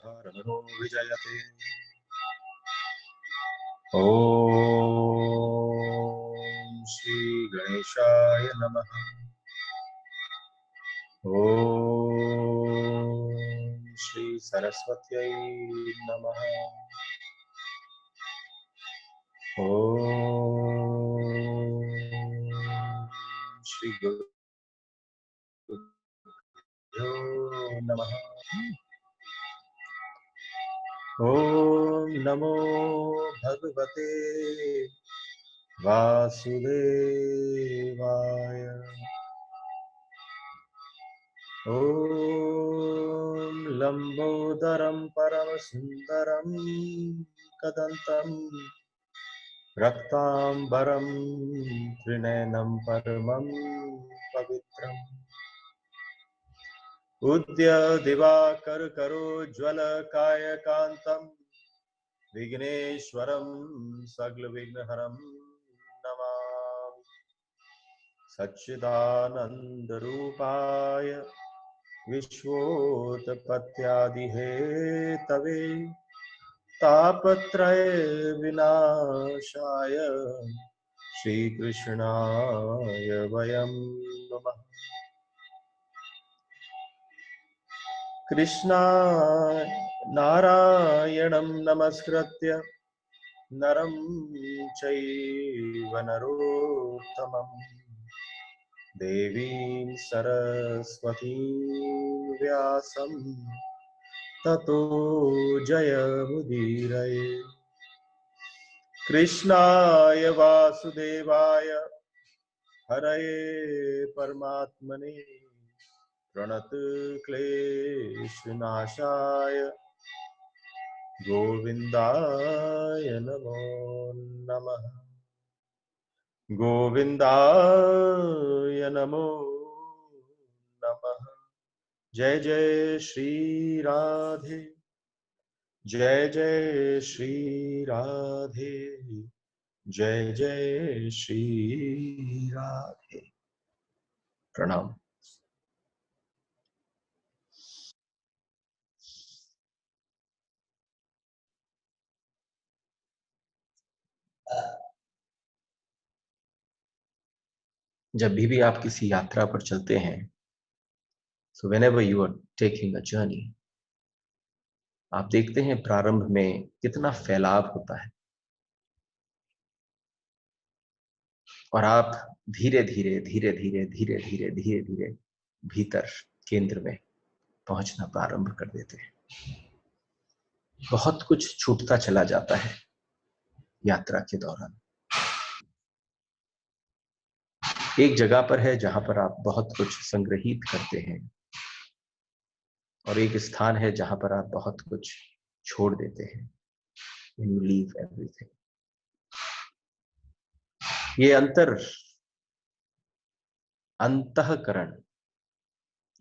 हरो विजयते। ओम श्री गणेशाय नमः। ओम श्री सरस्वत्यै नमः। ओम श्री गुरुभ्यो नमः। ओम नमो भगवते वासुदेवाय। ओम लंबोदरम परमसुंदरम कदंतम रक्तांबरम त्रिनयनम परमं पवित्रम् उद्य दिवाकर करोज्ज्वल कायकान्तं विघ्नेश्वरं सगलविघ्नहरं नमामि। सच्चिदानन्दरूपाय विश्वोत्पत्त्यादिहेतवे तापत्रय विनाशाय श्रीकृष्णाय वयं नमः। कृष्णाय नारायणं नमस्कृत्य नरं चैव नरोत्तमं देवीं सरस्वतीं व्यासं ततो जयमुदीरये। कृष्णाय वासुदेवाय हरये परमात्मने प्रणतक्लेशनाशाय गोविन्दाय नमो नमः। गोविन्दाय नमो नमः। जय जय श्री राधे, जय जय श्री राधे, जय जय श्री राधे। प्रणाम। जब भी आप किसी यात्रा पर चलते हैं, so whenever you are taking a journey, आप देखते हैं प्रारंभ में कितना फैलाव होता है और आप धीरे धीरे धीरे धीरे धीरे धीरे धीरे धीरे भीतर केंद्र में पहुंचना प्रारंभ कर देते हैं। बहुत कुछ छूटता चला जाता है यात्रा के दौरान। एक जगह पर है जहां पर आप बहुत कुछ संग्रहित करते हैं और एक स्थान है जहां पर आप बहुत कुछ छोड़ देते हैं। When you leave everything. ये अंतःकरण,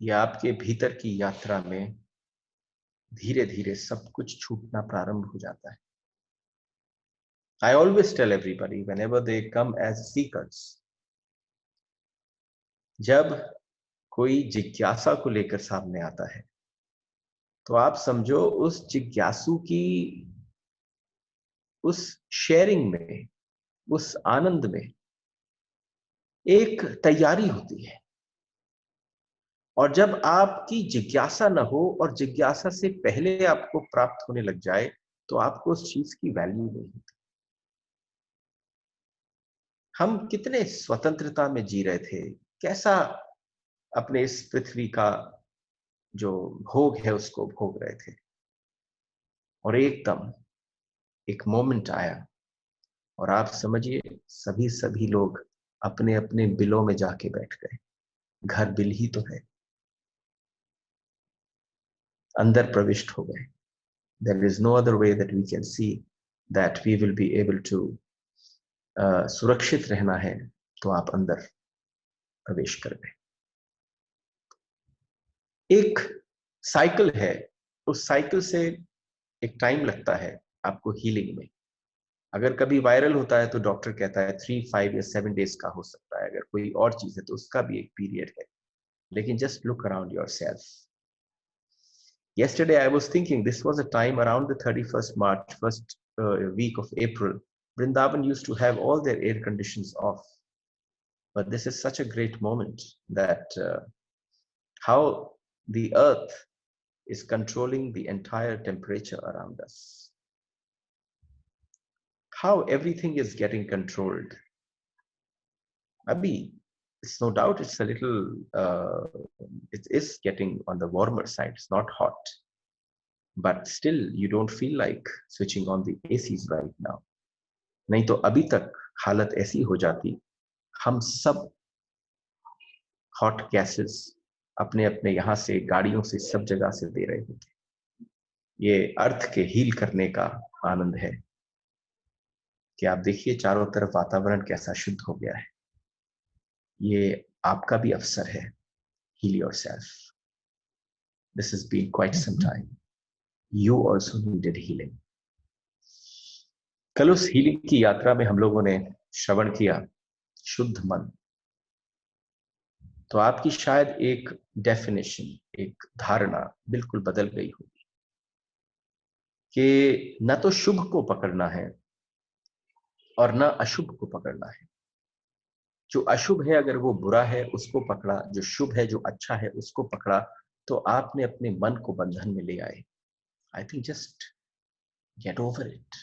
ये आपके भीतर की यात्रा में धीरे धीरे सब कुछ छूटना प्रारंभ हो जाता है। I always tell everybody whenever they come as seekers, जब कोई जिज्ञासा को लेकर सामने आता है तो आप समझो उस जिज्ञासु की उस शेयरिंग में, उस आनंद में एक तैयारी होती है। और जब आपकी जिज्ञासा न हो और जिज्ञासा से पहले आपको प्राप्त होने लग जाए तो आपको उस चीज की वैल्यू नहीं होती। हम कितने स्वतंत्रता में जी रहे थे, कैसा अपने इस पृथ्वी का जो भोग है उसको भोग रहे थे, और एकदम एक मोमेंट आया और आप समझिए सभी लोग अपने अपने बिलों में जाके बैठ गए। घर बिल ही तो है, अंदर प्रविष्ट हो गए। There is no other way that we can see that we will be able to सुरक्षित रहना है, तो आप अंदर प्रवेश कर गए। एक साइकिल है, उस साइकिल से एक टाइम लगता है आपको हीलिंग में। अगर कभी वायरल होता है तो डॉक्टर कहता है 3, 5 या 7 डेज का हो सकता है। अगर कोई और चीज है तो उसका भी एक पीरियड है। लेकिन just look around yourself, Yesterday I was thinking this was a time around the 31st March, first week of April. Vrindavan used to have all their air conditions off. But this is such a great moment that how the earth is controlling the entire temperature around us. How everything is getting controlled. Abhi, it's no doubt it's a little, it is getting on the warmer side. It's not hot. But still, you don't feel like switching on the ACs right now. नहीं तो अभी तक हालत ऐसी हो जाती, हम सब हॉट गैसेस अपने अपने यहाँ से गाड़ियों से सब जगह से दे रहे होते। ये अर्थ के हील करने का आनंद है कि आप देखिए चारों तरफ वातावरण कैसा शुद्ध हो गया है। ये आपका भी अवसर है। Heal yourself. This has been quite some time. You also needed healing. कल उस हीलिंग की यात्रा में हम लोगों ने श्रवण किया शुद्ध मन। तो आपकी शायद एक डेफिनेशन, एक धारणा बिल्कुल बदल गई होगी कि न तो शुभ को पकड़ना है और न अशुभ को पकड़ना है। जो अशुभ है अगर वो बुरा है उसको पकड़ा, जो शुभ है जो अच्छा है उसको पकड़ा, तो आपने अपने मन को बंधन में ले आए। I think just get over it.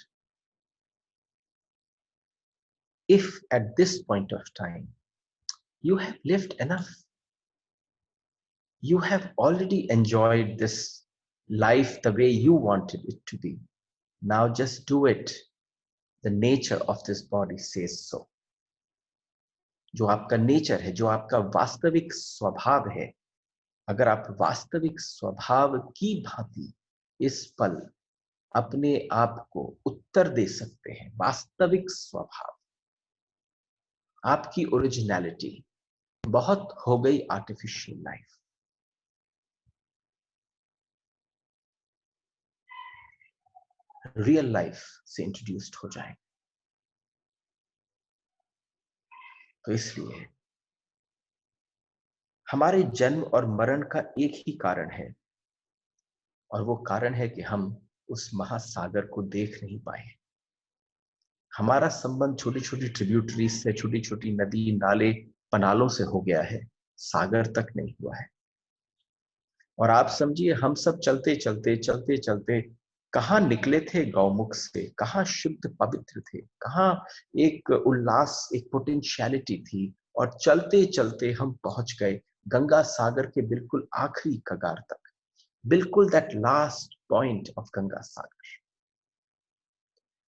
If at this point of time you have lived enough, you have already enjoyed this life the way you wanted it to be, now just do it. The nature of this body says so. जो आपका nature है, जो आपका वास्तविक स्वभाव है, अगर आप वास्तविक स्वभाव की भांति इस पल अपने आप को उत्तर दे सकते हैं, वास्तविक स्वभाव, आपकी ओरिजिनलिटी, बहुत हो गई आर्टिफिशियल लाइफ। रियल लाइफ से इंट्रोड्यूस्ड हो जाए। तो इसलिए हमारे जन्म और मरण का एक ही कारण है, और वो कारण है कि हम उस महासागर को देख नहीं पाए। हमारा संबंध छोटी छोटी ट्रिब्यूटरीज से, छोटी छोटी नदी नाले पनालों से हो गया है, सागर तक नहीं हुआ है। और आप समझिए हम सब चलते चलते चलते चलते कहाँ निकले थे गौमुख से, कहाँ शुद्ध पवित्र थे, कहाँ एक उल्लास, एक पोटेंशियलिटी थी, और चलते चलते हम पहुंच गए गंगा सागर के बिल्कुल आखिरी कगार तक, बिल्कुल that last point of Ganga Sagar.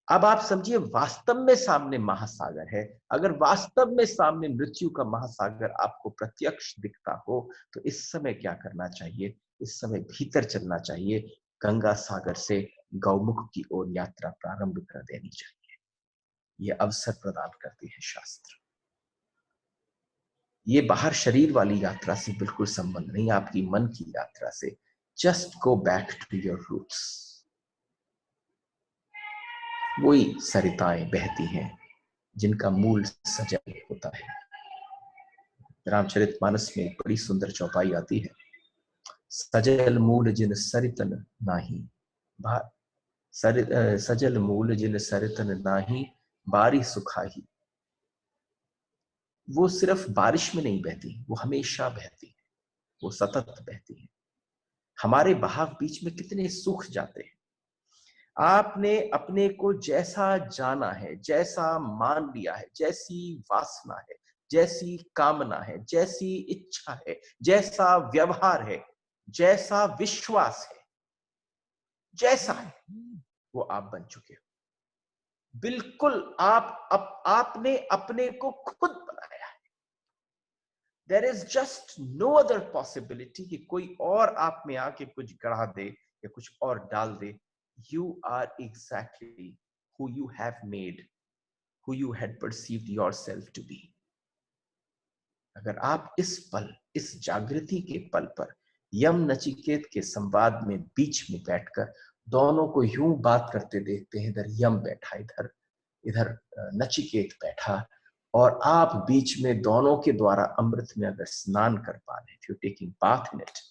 अब आप समझिए वास्तव में सामने महासागर है। अगर वास्तव में सामने मृत्यु का महासागर आपको प्रत्यक्ष दिखता हो तो इस समय क्या करना चाहिए? इस समय भीतर चलना चाहिए, गंगा सागर से गौमुख की ओर यात्रा प्रारंभ कर देनी चाहिए। यह अवसर प्रदान करती है शास्त्र। ये बाहर शरीर वाली यात्रा से बिल्कुल संबंध नहीं, आपकी मन की यात्रा से। Just go back to your roots. वही सरिताएं बहती हैं जिनका मूल सजल होता है। रामचरितमानस में एक बड़ी सुंदर चौपाई आती है, सजल मूल जिन सरितन नाही, सजल मूल जिन सरितन नाही, बारी सुखाही। वो सिर्फ बारिश में नहीं बहती, वो हमेशा बहती है, वो सतत बहती है। हमारे बहाव बीच में कितने सूख जाते हैं। आपने अपने को जैसा जाना है, जैसा मान लिया है, जैसी वासना है, जैसी कामना है, जैसी इच्छा है, जैसा व्यवहार है, जैसा विश्वास है, जैसा है वो आप बन चुके हो। बिल्कुल आपने अपने को खुद बनाया है। There is just no other possibility कि कोई और आप में आके कुछ गढ़ा दे या कुछ और डाल दे। You are exactly who you have made, who you had perceived yourself to be. अगर आप इस पल, इस जागृति के पल पर यम नचिकेत के संवाद में बीच में बैठकर दोनों को यूं बात करते देखते हैं, इधर यम बैठा, इधर नचिकेत बैठा, और आप बीच में दोनों के द्वारा अमृत में अगर स्नान कर पा रहे, if you're taking bath in it,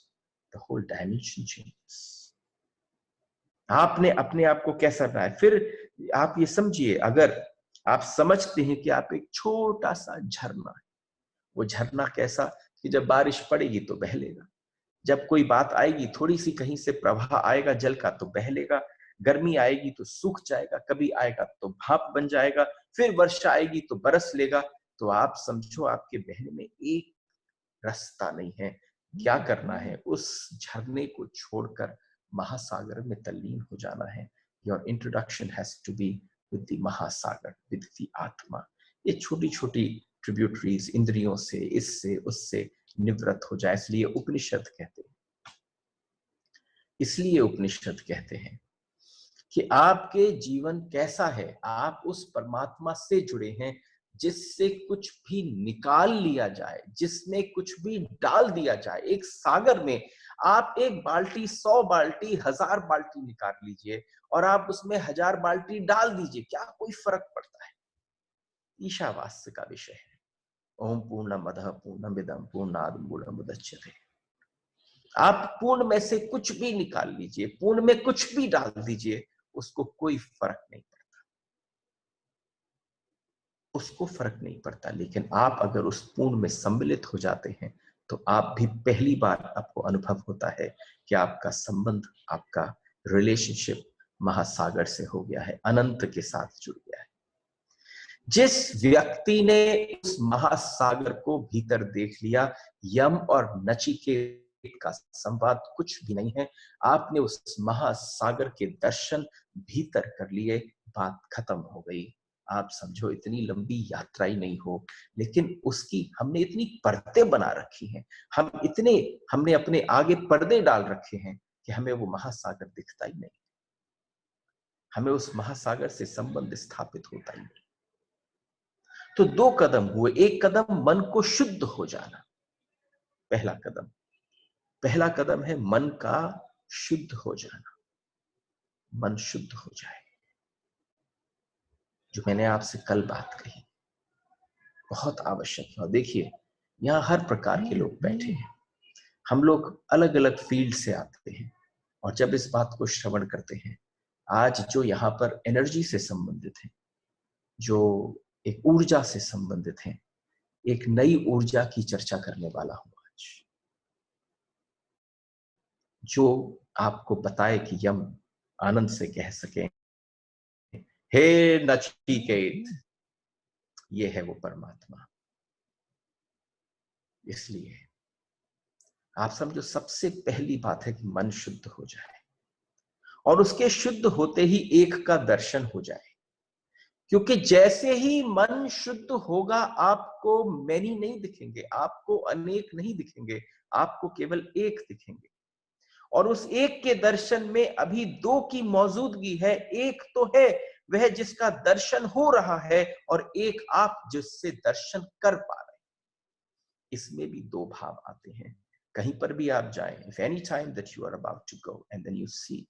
the whole dimension changes. आपने अपने आप को कैसा बनाया। फिर आप ये समझिए, अगर आप समझते हैं कि आप एक छोटा सा झरना है, वो झरना कैसा कि जब बारिश पड़ेगी तो बहलेगा, जब कोई बात आएगी, थोड़ी सी कहीं से प्रवाह आएगा जल का तो बहलेगा, गर्मी आएगी तो सूख जाएगा, कभी आएगा तो भाप बन जाएगा, फिर वर्षा आएगी तो बरस लेगा। तो आप समझो आपके बहने में एक रास्ता नहीं है। क्या करना है, उस झरने को छोड़कर महासागर में तल्लीन हो जाना है। Your introduction has to be with the महासागर, विद द आत्मा। ये छोटी छोटी ट्रिब्यूटरीज इंद्रियों से, इससे उससे निवृत्त हो जाए। इसलिए उपनिषद कहते हैं कि आपके जीवन कैसा है, आप उस परमात्मा से जुड़े हैं जिससे कुछ भी निकाल लिया जाए, जिसमें कुछ भी डाल दिया जाए। एक सागर में आप एक बाल्टी, 100 बाल्टी, 1000 बाल्टी निकाल लीजिए और आप उसमें 1000 बाल्टी डाल दीजिए, क्या कोई फर्क पड़ता है? ईशावास्य का विषय है। ओम पूर्णमदः पूर्णमिदं पूर्णात् पूर्णमुदच्यते। आप पूर्ण में से कुछ भी निकाल लीजिए, पूर्ण में कुछ भी डाल दीजिए, उसको कोई फर्क नहीं पड़ता, उसको फर्क नहीं पड़ता। लेकिन आप अगर उस पूर्ण में सम्मिलित हो जाते हैं तो आप भी पहली बार आपको अनुभव होता है कि आपका संबंध, आपका रिलेशनशिप महासागर से हो गया है, अनंत के साथ जुड़ गया है। जिस व्यक्ति ने उस महासागर को भीतर देख लिया, यम और नचिकेत का संवाद कुछ भी नहीं है। आपने उस महासागर के दर्शन भीतर कर लिए, बात खत्म हो गई। आप समझो इतनी लंबी यात्रा ही नहीं हो, लेकिन उसकी हमने इतनी परतें बना रखी हैं, हमने अपने आगे पर्दे डाल रखे हैं कि हमें वो महासागर दिखता ही नहीं, हमें उस महासागर से संबंध स्थापित होता ही नहीं। तो 2 कदम हुए। एक कदम मन को शुद्ध हो जाना, पहला कदम है मन का शुद्ध हो जाना। मन शुद्ध हो जाए, जो मैंने आपसे कल बात कही, बहुत आवश्यक है। और देखिए, यहां हर प्रकार के लोग बैठे हैं, हम लोग अलग अलग फील्ड से आते हैं, और जब इस बात को श्रवण करते हैं, आज जो यहाँ पर एनर्जी से संबंधित है, जो एक ऊर्जा से संबंधित है, एक नई ऊर्जा की चर्चा करने वाला हूं आज, जो आपको बताए कि यम आनंद से कह सके, हे नचिकेत, ये है वो परमात्मा। इसलिए आप समझो, सबसे पहली बात है कि मन शुद्ध हो जाए, और उसके शुद्ध होते ही एक का दर्शन हो जाए। क्योंकि जैसे ही मन शुद्ध होगा, आपको मैनी नहीं दिखेंगे, आपको अनेक नहीं दिखेंगे, आपको केवल एक दिखेंगे। और उस एक के दर्शन में अभी 2 की मौजूदगी है। एक तो है वह जिसका दर्शन हो रहा है, और एक आप जिससे दर्शन कर पा रहे हैं। इसमें भी 2 भाव आते हैं। कहीं पर भी आप जाएं, if any time that you are about to go and then you see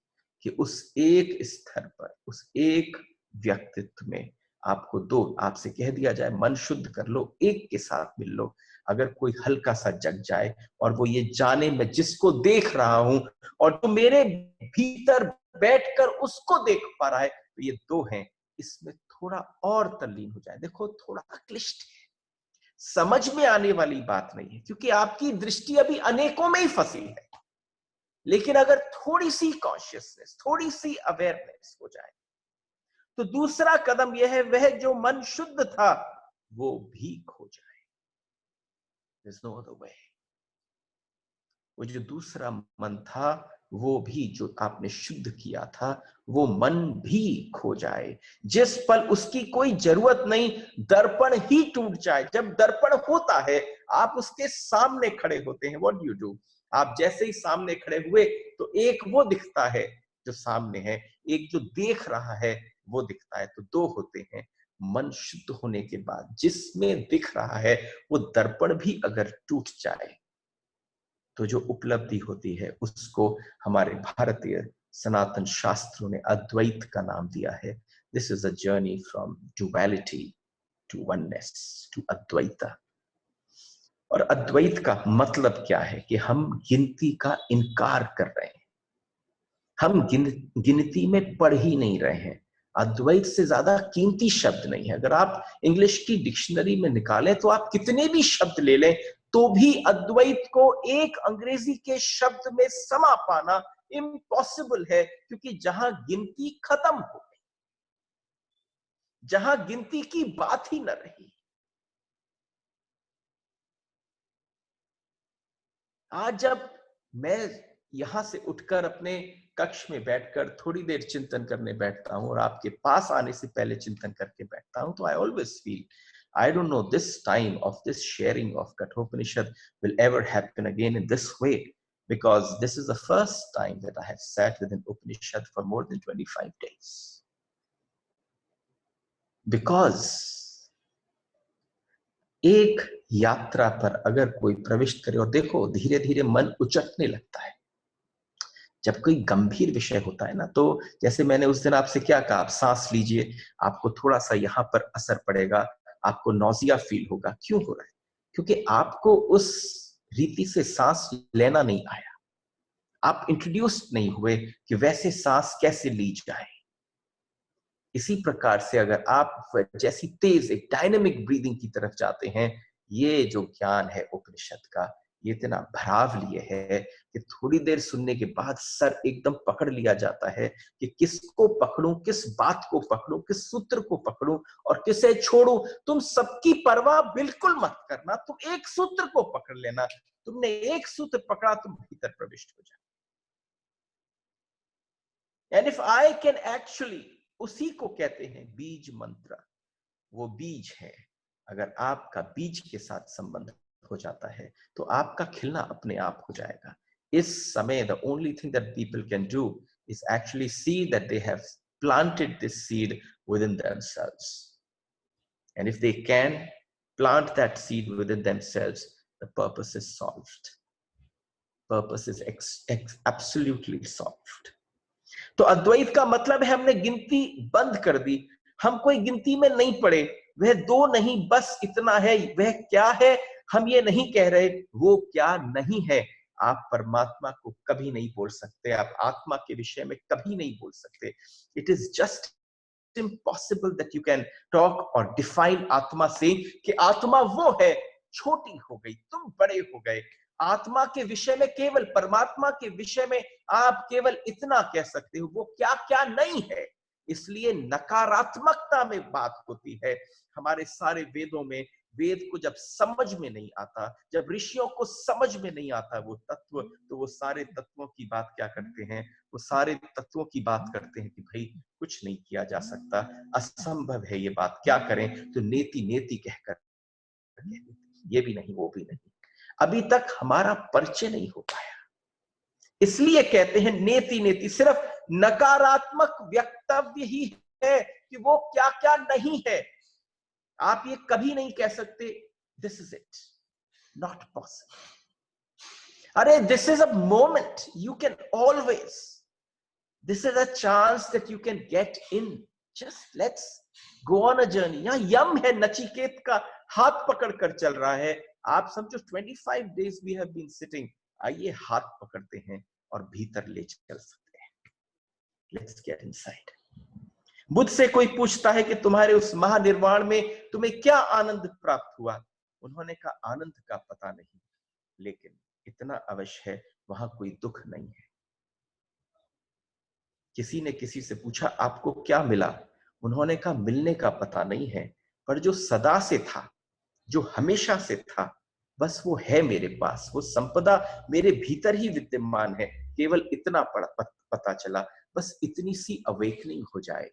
कि उस एक स्तर पर, उस एक व्यक्तित्व में आपको 2, आपसे कह दिया जाए मन शुद्ध कर लो, एक के साथ मिल लो। अगर कोई हल्का सा जग जाए और वो ये जाने मैं जिसको देख रहा हूं और जो मेरे भीतर बैठकर उसको देख पा रहा है, तो ये 2 हैं। इसमें थोड़ा और तल्लीन हो जाए। देखो, थोड़ा क्लिष्ट है, समझ में आने वाली बात नहीं है, क्योंकि आपकी दृष्टि अभी अनेकों में ही फंसी है। लेकिन अगर थोड़ी सी कॉन्शियसनेस, थोड़ी सी अवेयरनेस हो जाए, तो दूसरा कदम यह है, वह जो मन शुद्ध था वो भी खो जाए। There's no other way. वो जो दूसरा मन था, वो भी जो आपने शुद्ध किया था, वो मन भी खो जाए। जिस पल उसकी कोई जरूरत नहीं, दर्पण ही टूट जाए। जब दर्पण होता है, आप उसके सामने खड़े होते हैं, व्हाट यू डू, आप जैसे ही सामने खड़े हुए तो एक वो दिखता है जो सामने है, एक जो देख रहा है वो दिखता है, तो 2 होते हैं। मन शुद्ध होने के बाद जिसमें दिख रहा है, वो दर्पण भी अगर टूट जाए, तो जो उपलब्धि होती है उसको हमारे भारतीय सनातन शास्त्रों ने अद्वैत का नाम दिया है। This is a journey from duality to oneness, to Advaita. और अद्वैत का मतलब क्या है कि हम गिनती का इनकार कर रहे हैं, हम गिनती में पढ़ ही नहीं रहे हैं। अद्वैत से ज्यादा कीमती शब्द नहीं है। अगर आप इंग्लिश की डिक्शनरी में निकालें तो आप कितने भी शब्द ले लें तो भी अद्वैत को एक अंग्रेजी के शब्द में समा पाना इम्पॉसिबल है, क्योंकि जहां गिनती खत्म हो गई, जहां गिनती की बात ही न रही। आज जब मैं यहां से उठकर अपने कक्ष में बैठकर थोड़ी देर चिंतन करने बैठता हूं और आपके पास आने से पहले चिंतन करके बैठता हूं, तो I always feel I don't know this time of this sharing of Kathopanishad will ever happen again in this way, because this is the first time that I have sat with an Upanishad for more than 25 days. Because एक यात्रा पर अगर कोई प्रविष्ट करे, और देखो धीरे धीरे मन उचटने लगता है जब कोई गंभीर विषय होता है ना, तो जैसे मैंने उस दिन आपसे क्या कहा, आप सांस लीजिए, आपको थोड़ा सा यहां पर असर पड़ेगा, आपको नौजिया फील होगा। क्यों हो रहा है? क्योंकि आपको उस रीति से सांस लेना नहीं आया, आप इंट्रोड्यूस नहीं हुए कि वैसे सांस कैसे ली जाए। इसी प्रकार से अगर आप जैसी तेज एक डायनेमिक ब्रीदिंग की तरफ जाते हैं, ये जो ज्ञान है उपनिषद का, ये इतना भराव लिए है कि थोड़ी देर सुनने के बाद सर एकदम पकड़ लिया जाता है कि किसको पकड़ूं, किस बात को पकड़ूं, किस सूत्र को पकड़ूं और किसे छोड़ूं। तुम सबकी परवाह बिल्कुल मत करना, तुम एक सूत्र को पकड़ लेना। तुमने एक सूत्र पकड़ा, तुम भीतर प्रविष्ट हो जाए। And if I can actually, उसी को कहते हैं बीज मंत्र, वो बीज है। अगर आपका बीज के साथ संबंध हो जाता है तो आपका खिलना अपने आप हो जाएगा। इस समय the only thing that people can do is actually see that they have planted this seed within themselves, and if they can plant that seed within themselves, the purpose is solved. Purpose is absolutely solved. तो अद्वैत का मतलब है हमने गिनती बंद कर दी, हम कोई गिनती में नहीं पड़े। वह दो नहीं, बस इतना है। वह क्या है हम ये नहीं कह रहे, वो क्या नहीं है। आप परमात्मा को कभी नहीं बोल सकते, आप आत्मा के विषय में कभी नहीं बोल सकते। It is just impossible that you can talk or define आत्मा से कि आत्मा वो है, छोटी हो गई, तुम बड़े हो गए। आत्मा के विषय में, केवल परमात्मा के विषय में आप केवल इतना कह सकते हो, वो क्या क्या नहीं है। इसलिए नकारात्मकता में बात होती है। हमारे सारे वेदों में, वेद को जब समझ में नहीं आता, जब ऋषियों को समझ में नहीं आता वो तत्व, तो वो सारे तत्वों की बात क्या करते हैं, वो सारे तत्वों की बात करते हैं कि भाई कुछ नहीं किया जा सकता, असंभव है ये बात, क्या करें। तो नेति नेति कहकर ये भी नहीं, वो भी नहीं। अभी तक हमारा परिचय नहीं हो पाया, इसलिए कहते हैं नेति नेति। सिर्फ नकारात्मक वक्तव्य ही है कि वो क्या क्या नहीं है। आप ये कभी नहीं कह सकते this is it, not possible. अरे this is a moment, you can always, this is a chance that you can get in, just let's go on a journey. यहां यम है, नचिकेत का हाथ पकड़कर चल रहा है। आप समझो 25 days we have been sitting, आइए हाथ पकड़ते हैं और भीतर ले चल सकते हैं। Let's get inside. मुझसे कोई पूछता है कि तुम्हारे उस महानिर्वाण में तुम्हें क्या आनंद प्राप्त हुआ, उन्होंने कहा आनंद का पता नहीं, लेकिन इतना अवश्य है वहां कोई दुख नहीं है। किसी ने किसी से पूछा आपको क्या मिला, उन्होंने कहा मिलने का पता नहीं है, पर जो सदा से था, जो हमेशा से था, बस वो है मेरे पास, वो संपदा मेरे भीतर ही विद्यमान है। केवल इतना पता चला, बस इतनी सी अवेकनिंग हो जाए,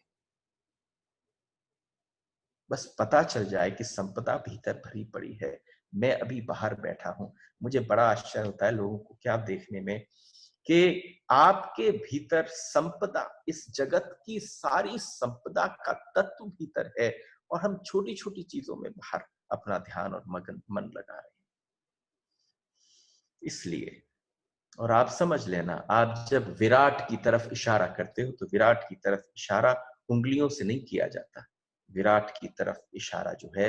बस पता चल जाए कि संपदा भीतर भरी पड़ी है। मैं अभी बाहर बैठा हूं, मुझे बड़ा आश्चर्य होता है लोगों को क्या देखने में कि आपके भीतर संपदा, इस जगत की सारी संपदा का तत्व भीतर है, और हम छोटी छोटी चीजों में बाहर अपना ध्यान और मन लगा रहे हैं। इसलिए, और आप समझ लेना, आप जब विराट की तरफ इशारा करते हो तो विराट की तरफ इशारा उंगलियों से नहीं किया जाता। विराट की तरफ इशारा जो है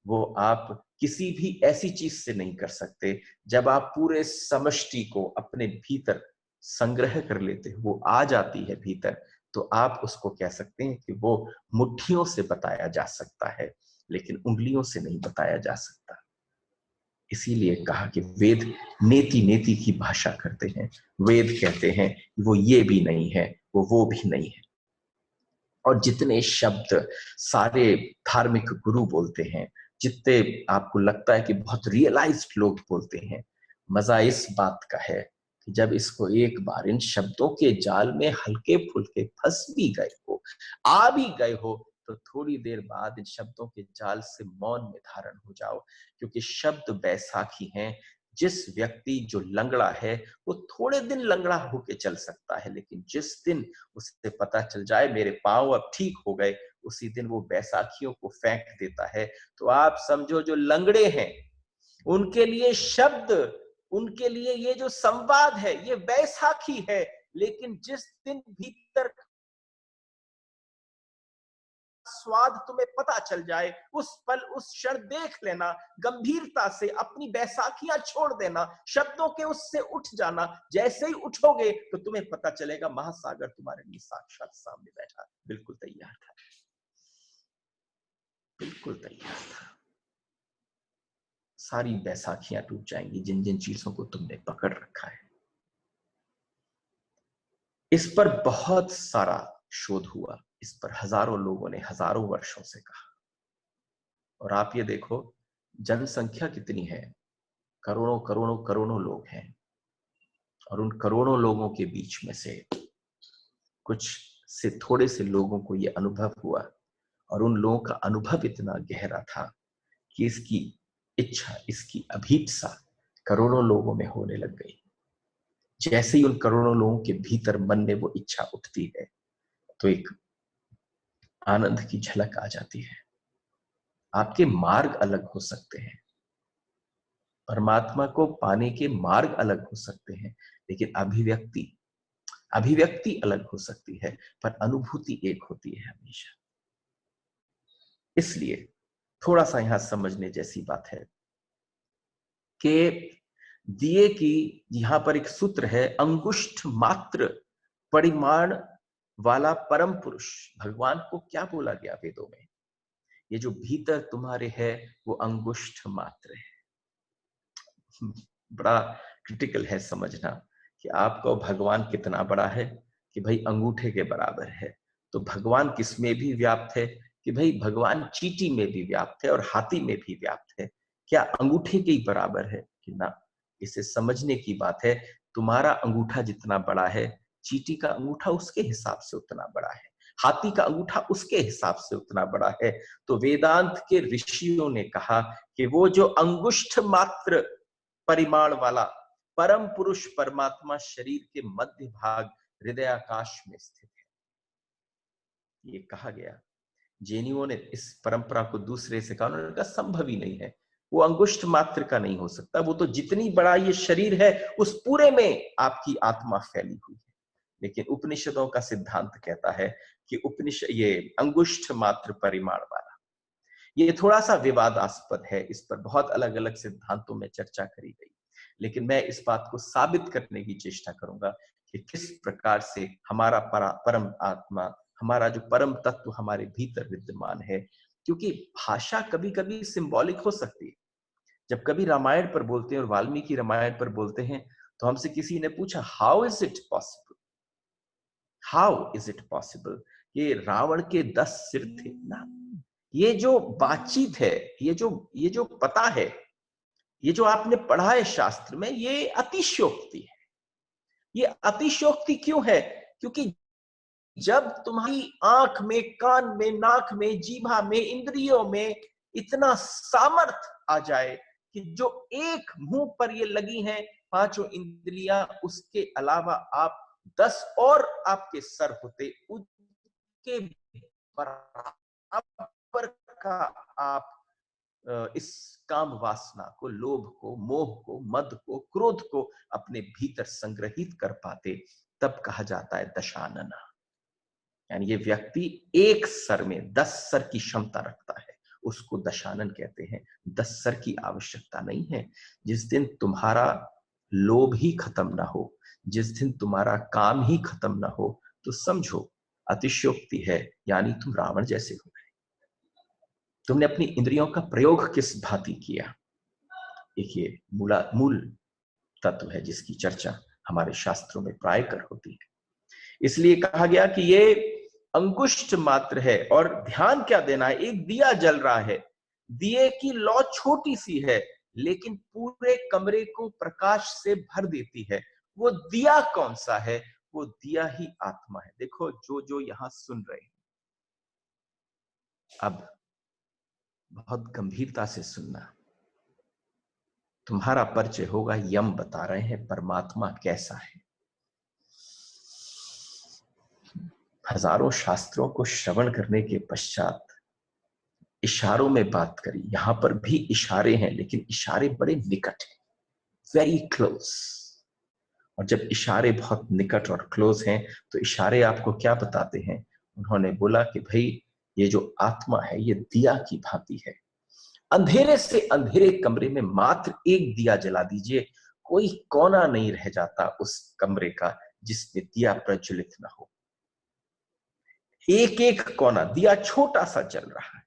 वो आप किसी भी ऐसी चीज से नहीं कर सकते जब आप पूरे समष्टि को अपने भीतर संग्रह कर लेते हो, वो आ जाती है भीतर, तो आप उसको कह सकते हैं कि वो मुट्ठियों से बताया जा सकता है, लेकिन उंगलियों से नहीं बताया जा सकता। इसीलिए कहा कि वेद नेति नेति की भाषा करते हैं। वेद कहते हैं वो ये भी नहीं है, वो भी नहीं है। और जितने शब्द सारे धार्मिक गुरु बोलते हैं, जितने आपको लगता है कि बहुत रियलाइज्ड लोग बोलते हैं, मजा इस बात का है कि जब इसको एक बार इन शब्दों के जाल में हल्के फुल्के फंस भी गए हो, आ भी गए हो, तो थोड़ी देर बाद इन शब्दों के जाल से मौन में धारण हो जाओ, क्योंकि शब्द बैसाखी हैं। जिस व्यक्ति जो लंगड़ा है वो थोड़े दिन लंगड़ा होके चल सकता है, लेकिन जिस दिन उसे पता चल जाए मेरे पांव अब ठीक हो गए, उसी दिन वो बैसाखियों को फेंक देता है। तो आप समझो जो लंगड़े हैं उनके लिए शब्द, उनके लिए ये जो संवाद है ये बैसाखी है। लेकिन जिस दिन भीतर स्वाद तुम्हें पता चल जाए, उस पल उस क्षण देख लेना, गंभीरता से अपनी बैसाखियां छोड़ देना, शब्दों के उससे उठ जाना। जैसे ही उठोगे तो तुम्हें पता चलेगा महासागर तुम्हारे लिए साक्षात सामने बैठा, बिल्कुल तैयार था, बिल्कुल तैयार था। सारी बैसाखियां टूट जाएंगी जिन जिन चीजों को तुमने पकड़ रखा है। इस पर बहुत सारा शोध हुआ, इस पर हजारों लोगों ने हजारों वर्षों से कहा। और आप ये देखो जनसंख्या कितनी है, करोड़ों करोड़ों करोड़ों लोग हैं, और उन करोड़ों लोगों के बीच में से कुछ से थोड़े से लोगों को यह अनुभव हुआ, और उन लोगों का अनुभव इतना गहरा था कि इसकी इच्छा, इसकी अभीप्सा करोड़ों लोगों में होने लग गई। जैसे ही उन करोड़ों लोगों के भीतर मन में वो इच्छा उठती है, तो एक आनंद की झलक आ जाती है। आपके मार्ग अलग हो सकते हैं, परमात्मा को पाने के मार्ग अलग हो सकते हैं, लेकिन अभिव्यक्ति अभिव्यक्ति अलग हो सकती है, पर अनुभूति एक होती है हमेशा। इसलिए थोड़ा सा यहां समझने जैसी बात है कि दिए की यहां पर एक सूत्र है, अंगुष्ठ मात्र परिमाण वाला परम पुरुष। भगवान को क्या बोला गया वेदों में? ये जो भीतर तुम्हारे है वो अंगुष्ठ मात्र है। बड़ा क्रिटिकल है समझना कि आपका भगवान कितना बड़ा है, कि भाई अंगूठे के बराबर है। तो भगवान किस में भी व्याप्त है? कि भाई भगवान चींटी में भी व्याप्त है और हाथी में भी व्याप्त है। क्या अंगूठे के ही बराबर है? कि ना। इसे समझने की बात है, तुम्हारा अंगूठा जितना बड़ा है, चींटी का अंगूठा उसके हिसाब से उतना बड़ा है, हाथी का अंगूठा उसके हिसाब से उतना बड़ा है। तो वेदांत के ऋषियों ने कहा कि वो जो अंगुष्ठ मात्र परिमाण वाला परम पुरुष परमात्मा शरीर के मध्य भाग हृदयाकाश में स्थित है। ये कहा गया। जैनियों ने इस परंपरा को दूसरे से कहा, उन्होंने कहा संभव ही नहीं है, वो अंगुष्ठ मात्र का नहीं हो सकता, वो तो जितनी बड़ा ये शरीर है उस पूरे में आपकी आत्मा फैली हुई है। लेकिन उपनिषदों का सिद्धांत कहता है कि उपनिषद ये अंगुष्ठ मात्र परिमाण वाला, ये थोड़ा सा विवादास्पद है, इस पर बहुत अलग अलग सिद्धांतों में चर्चा करी गई। लेकिन मैं इस बात को साबित करने की चेष्टा करूंगा कि किस प्रकार से हमारा परम आत्मा, हमारा जो परम तत्व हमारे भीतर विद्यमान है। क्योंकि भाषा कभी कभी सिंबॉलिक हो सकती है। जब कभी रामायण पर बोलते हैं और वाल्मीकि रामायण पर बोलते हैं, तो हमसे किसी ने पूछा how is it possible, how is it possible, ये रावण के 10 सिर थे ना। ये जो बातचीत है, ये जो पता है, ये जो आपने पढ़ा है शास्त्र में, ये अतिशयोक्ति है। ये अतिशयोक्ति क्यों है? क्योंकि जब तुम्हारी आंख में, कान में, नाक में, जीभा में, इंद्रियों में इतना सामर्थ आ जाए कि जो एक मुंह पर ये लगी हैं पांचों इंद्रियां, उसके अलावा आप 10 और आपके सर होते, उनके बराबर का आप इस काम वासना को, लोभ को, मोह को, मद को, क्रोध को अपने भीतर संग्रहित कर पाते, तब कहा जाता है दशानना। यानी ये व्यक्ति एक सर में 10 सर की क्षमता रखता है, उसको दशानन कहते हैं। 10 सर की आवश्यकता नहीं है। जिस दिन तुम्हारा लोभ ही खत्म ना हो, जिस दिन तुम्हारा काम ही खत्म ना हो तो समझो अतिशयोक्ति है, यानी तुम रावण जैसे हो गए। तुमने अपनी इंद्रियों का प्रयोग किस भांति किया। एक ये मूल तत्व है जिसकी चर्चा हमारे शास्त्रों में प्राय कर होती है। इसलिए कहा गया कि ये अंगुष्ठ मात्र है। और ध्यान क्या देना है, एक दिया जल रहा है, दिए की लौ छोटी सी है लेकिन पूरे कमरे को प्रकाश से भर देती है। वो दिया कौन सा है, वो दिया ही आत्मा है। देखो जो जो यहां सुन रहे हैं, अब बहुत गंभीरता से सुनना। तुम्हारा परिचय होगा, यम बता रहे हैं परमात्मा कैसा है। हजारों शास्त्रों को श्रवण करने के पश्चात इशारों में बात करी। यहां पर भी इशारे हैं लेकिन इशारे बड़े निकट हैं, वेरी क्लोज। और जब इशारे बहुत निकट और क्लोज हैं तो इशारे आपको क्या बताते हैं। उन्होंने बोला कि भाई ये जो आत्मा है ये दिया की भांति है। अंधेरे से अंधेरे कमरे में मात्र एक दिया जला दीजिए, कोई कोना नहीं रह जाता उस कमरे का जिसमें दिया प्रज्वलित न हो। एक एक कोना, दिया छोटा सा जल रहा है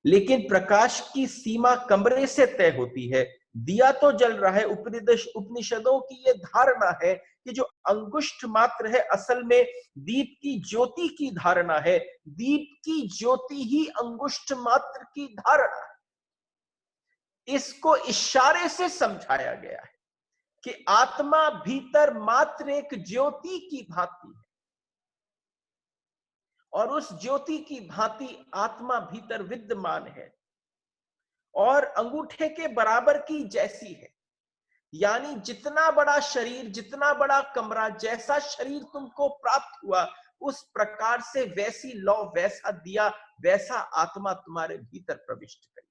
लेकिन प्रकाश की सीमा कमरे से तय होती है। दिया तो जल रहा है। उपनिषदों की यह धारणा है कि जो अंगुष्ठ मात्र है असल में दीप की ज्योति की धारणा है। दीप की ज्योति ही अंगुष्ठ मात्र की धारणा है। इसको इशारे से समझाया गया है कि आत्मा भीतर मात्र एक ज्योति की भांति है और उस ज्योति की भांति आत्मा भीतर विद्यमान है और अंगूठे के बराबर की जैसी है। यानी जितना बड़ा शरीर, जितना बड़ा कमरा, जैसा शरीर तुमको प्राप्त हुआ उस प्रकार से वैसी लौ, वैसा दिया, वैसा आत्मा तुम्हारे भीतर प्रविष्ट करी।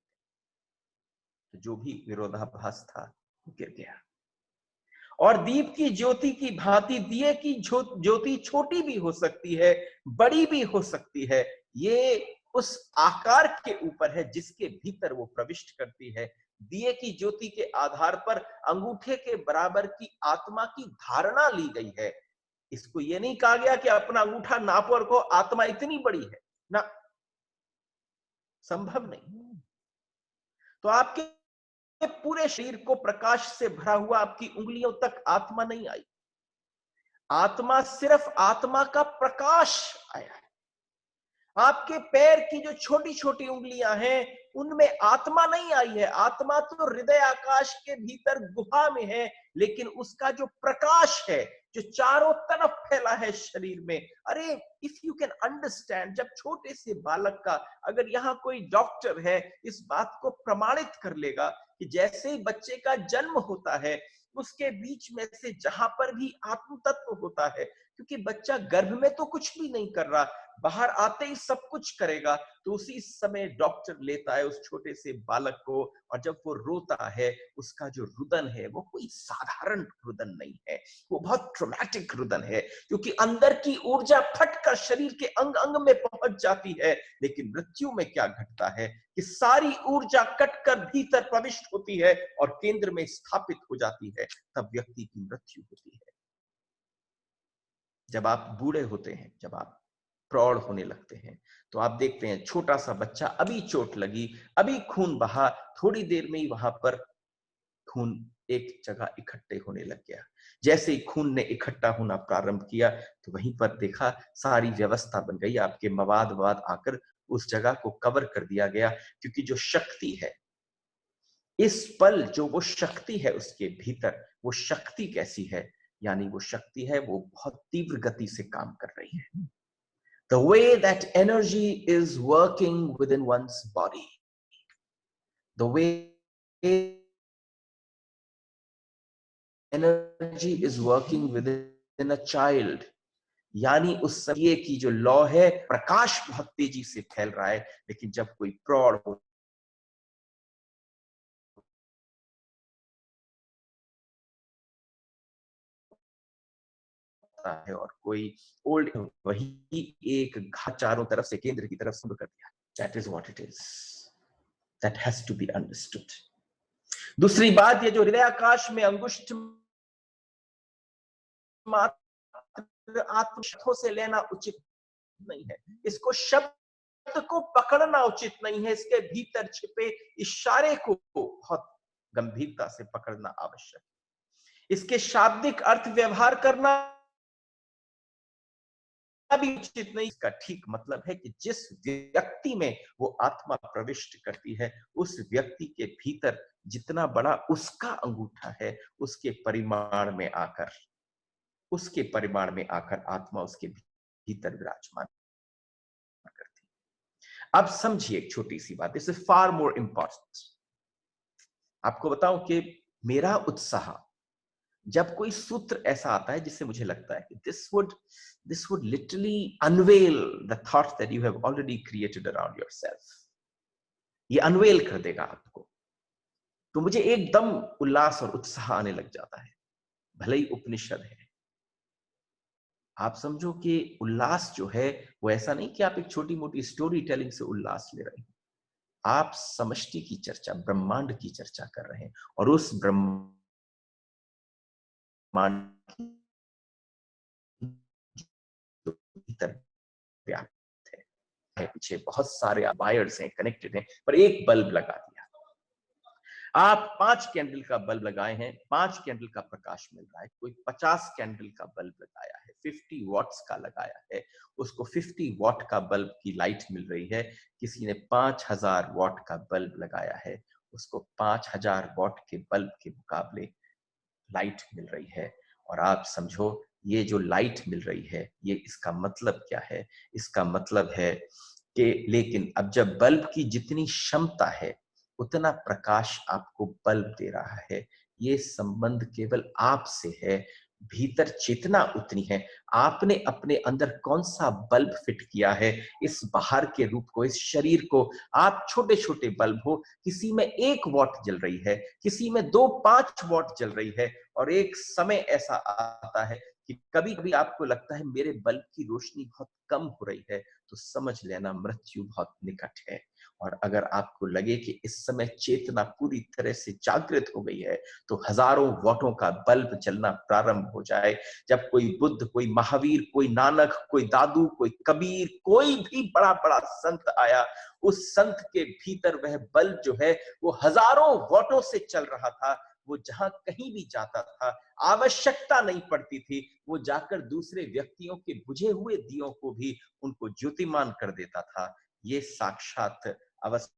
जो भी विरोधाभास था गिर गया। और दीप की ज्योति की भांति दिए की ज्योति छोटी भी हो सकती है, बड़ी भी हो सकती है। ये उस आकार के ऊपर है जिसके भीतर वो प्रविष्ट करती है। दिए की ज्योति के आधार पर अंगूठे के बराबर की आत्मा की धारणा ली गई है। इसको ये नहीं कहा गया कि अपना अंगूठा नापो और को आत्मा इतनी बड़ी है ना, संभव नहीं। तो आपके पूरे शरीर को प्रकाश से भरा हुआ आपकी उंगलियों तक आत्मा नहीं आई। आत्मा सिर्फ आत्मा का प्रकाश आया है। आपके पैर की जो छोटी छोटी उंगलियां हैं उनमें आत्मा नहीं आई है। आत्मा तो हृदय आकाश के भीतर गुहा में है, लेकिन उसका जो प्रकाश है जो चारों तरफ फैला है शरीर में। अरे इफ यू कैन अंडरस्टैंड, जब छोटे से बालक का, अगर यहाँ कोई डॉक्टर है इस बात को प्रमाणित कर लेगा कि जैसे ही बच्चे का जन्म होता है उसके बीच में से जहां पर भी आत्म तत्व होता है, क्योंकि बच्चा गर्भ में तो कुछ भी नहीं कर रहा, बाहर आते ही सब कुछ करेगा, तो उसी समय डॉक्टर लेता है उस छोटे से बालक को और जब वो रोता है उसका जो रुदन है वो कोई साधारण रुदन नहीं है, वो बहुत ट्रॉमेटिक रुदन है। क्योंकि अंदर की ऊर्जा फटकर शरीर के अंग अंग में पहुंच जाती है। लेकिन मृत्यु में क्या घटता है कि सारी ऊर्जा कटकर भीतर प्रविष्ट होती है और केंद्र में स्थापित हो जाती है, तब व्यक्ति की मृत्यु होती है। जब आप बूढ़े होते हैं, जब आप प्रौढ़ होने लगते हैं, तो आप देखते हैं छोटा सा बच्चा, अभी चोट लगी, अभी खून बहा, थोड़ी देर में ही वहां पर खून एक जगह इकट्ठे होने लग गया। जैसे ही खून ने इकट्ठा होना प्रारंभ किया तो वहीं पर देखा सारी व्यवस्था बन गई, आपके मवाद ववाद आकर उस जगह को कवर कर दिया गया। क्योंकि जो शक्ति है इस पल, जो वो शक्ति है उसके भीतर, वो शक्ति कैसी है, यानी वो शक्ति है वो बहुत तीव्र गति से काम कर रही है। The way that energy is working within one's body, the way energy is working within a child, यानी उस समय की जो लॉ है, प्रकाश बहुत तेजी से फैल रहा है, लेकिन जब कोई प्रौढ़ हो है और कोई ओल्ड, वही एक घात चारों तरफ से केंद्र की तरफ शुरू कर दिया। That is what it is. That has to be understood. दूसरी बात, ये जो हृदयाकाश में अंगुष्ठ मात्र आत्म शब्दों से लेना उचित नहीं है, इसको शब्द को पकड़ना उचित नहीं है, इसके भीतर छिपे इशारे को बहुत गंभीरता से पकड़ना आवश्यक है। इसके शाब्दिक अर्थ व्यवहार करना भी उचित नहीं। इसका ठीक मतलब है कि जिस व्यक्ति में वो आत्मा प्रविष्ट करती है, उस व्यक्ति के भीतर जितना बड़ा उसका अंगूठा है, उसके परिमाण में आकर आत्मा उसके भीतर विराजमान करती है। अब समझिए एक छोटी सी बात, this is far more important. आपको बताऊं कि मेरा उत्साह जब कोई सूत्र ऐसा आता है जिससे मुझे लगता है कि this would literally unwell the thoughts that you have already created around yourself, ये अनवेल कर देगा आपको, तो मुझे एकदम उल्लास और उत्साह आने लग जाता है, भले ही उपनिषद है। आप समझो कि उल्लास जो है वो ऐसा नहीं कि आप एक छोटी मोटी स्टोरी टेलिंग से उल्लास ले रहे हैं, आप समष्टि की चर्चा, ब्रह्मांड की चर्चा कर रहे हैं, और उस ब्रह्मांड भीतर व्याप्त है, पीछे बहुत सारे वायर्स हैं, कनेक्टेड हैं, पर एक बल्ब लगा दिया। आप 5 कैंडल का बल्ब लगाए हैं, 5 कैंडल का प्रकाश मिल रहा है, कोई 50 कैंडल का बल्ब लगाया है, 50 वॉट्स का लगाया है, उसको 50 वॉट का बल्ब की लाइट मिल रही है। किसी ने 5000 वॉट का बल्ब लगाया है, उसको 5000 वॉट के बल्ब के मुकाबले लाइट मिल रही है। और आप समझो ये जो लाइट मिल रही है, ये इसका मतलब क्या है? इसका मतलब है कि लेकिन अब जब बल्ब की जितनी क्षमता है उतना प्रकाश आपको बल्ब दे रहा है, ये संबंध केवल आपसे है, भीतर चेतना उतनी है। आपने अपने अंदर कौन सा बल्ब फिट किया है, इस बाहर के रूप को, इस शरीर को। आप छोटे छोटे बल्ब हो, किसी में 1 वॉट जल रही है, किसी में 2-5 वॉट जल रही है, और एक समय ऐसा आता है कि कभी कभी आपको लगता है मेरे बल्ब की रोशनी बहुत कम हो रही है, तो समझ लेना मृत्यु बहुत निकट है। और अगर आपको लगे कि इस समय चेतना पूरी तरह से जागृत हो गई है, तो हजारों वॉटों का बल्ब जलना प्रारंभ हो जाए। जब कोई बुद्ध, कोई महावीर, कोई नानक, कोई दादू, कोई कबीर, कोई भी बड़ा बड़ा संत आया, उस संत के भीतर वह बल्ब जो है वो हजारों वॉटों से चल रहा था। वो जहां कहीं भी जाता था, आवश्यकता नहीं पड़ती थी, वो जाकर दूसरे व्यक्तियों के बुझे हुए दियों को भी उनको ज्योतिमान कर देता था। ये साक्षात अवस्था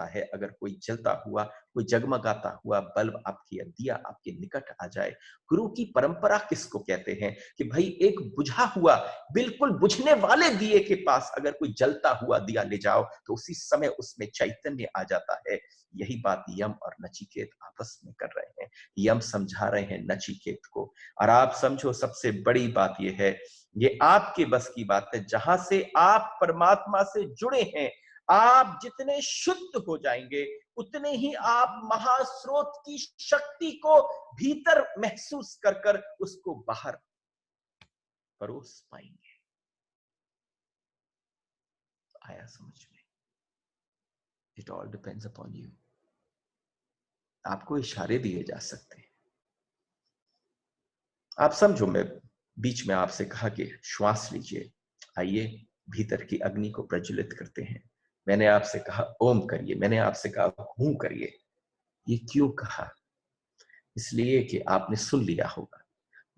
है। अगर कोई जलता हुआ, कोई जगमगाता हुआ बल्ब आपकी दिया आपके निकट आ जाए, गुरु की परंपरा किसको कहते हैं कि भाई एक बुझा हुआ, बिल्कुल बुझने वाले दिए के पास अगर कोई जलता हुआ दिया ले जाओ, तो उसी समय उसमें चैतन्य आ जाता है। यही बात यम और नचिकेत आपस में कर रहे हैं। यम समझा रहे हैं नचिकेत को, और आप समझो सबसे बड़ी बात यह है, ये आपके बस की बात है। जहां से आप परमात्मा से जुड़े हैं, आप जितने शुद्ध हो जाएंगे, उतने ही आप महास्रोत की शक्ति को भीतर महसूस कर कर उसको बाहर परोस पाएंगे। आया समझ में? It all depends upon you. आपको इशारे दिए जा सकते हैं। आप समझो, मैं बीच में आपसे कहा कि श्वास लीजिए, आइए भीतर की अग्नि को प्रज्वलित करते हैं। मैंने आपसे कहा ओम करिए, मैंने आपसे कहा हूं करिए। ये क्यों कहा? इसलिए कि आपने सुन लिया होगा,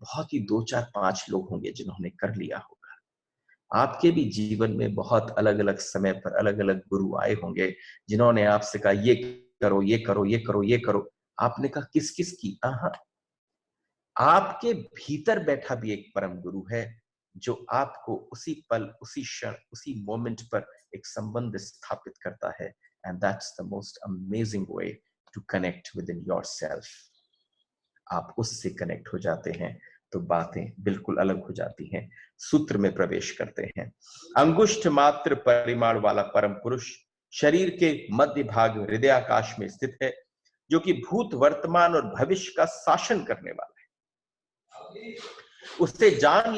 बहुत ही 2-4-5 लोग होंगे जिन्होंने कर लिया होगा। आपके भी जीवन में बहुत अलग अलग समय पर अलग अलग गुरु आए होंगे जिन्होंने आपसे कहा ये करो, ये करो, ये करो, ये करो। आपने कहा किस किस की? आपके भीतर बैठा भी एक परम गुरु है जो आपको उसी पल, उसी क्षण, उसी मोमेंट पर एक संबंध स्थापित करता है। And that's the most amazing way to connect with in yourself. आप उससे कनेक्ट हो जाते हैं तो बातें बिल्कुल अलग हो जाती हैं। सूत्र में प्रवेश करते हैं। अंगुष्ठ मात्र परिमाण वाला परम पुरुष शरीर के मध्य भाग हृदयाकाश में स्थित है, जो कि भूत, वर्तमान और भविष्य का शासन करने वाला है। उसे जान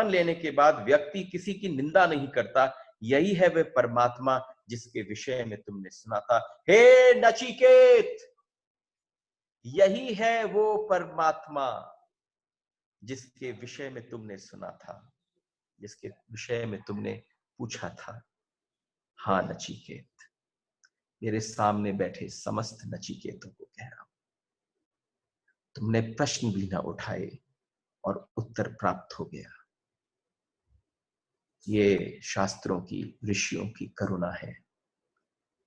लेने के बाद व्यक्ति किसी की निंदा नहीं करता। यही है वह परमात्मा जिसके विषय में तुमने सुना था। हे नचिकेत, यही है वो परमात्मा जिसके विषय में तुमने सुना था, जिसके विषय में तुमने पूछा था। हाँ नचिकेत, मेरे सामने बैठे समस्त नचिकेतों को कह रहा हूं, तुमने प्रश्न भी ना उठाए और उत्तर प्राप्त हो गया। ये शास्त्रों की, ऋषियों की करुणा है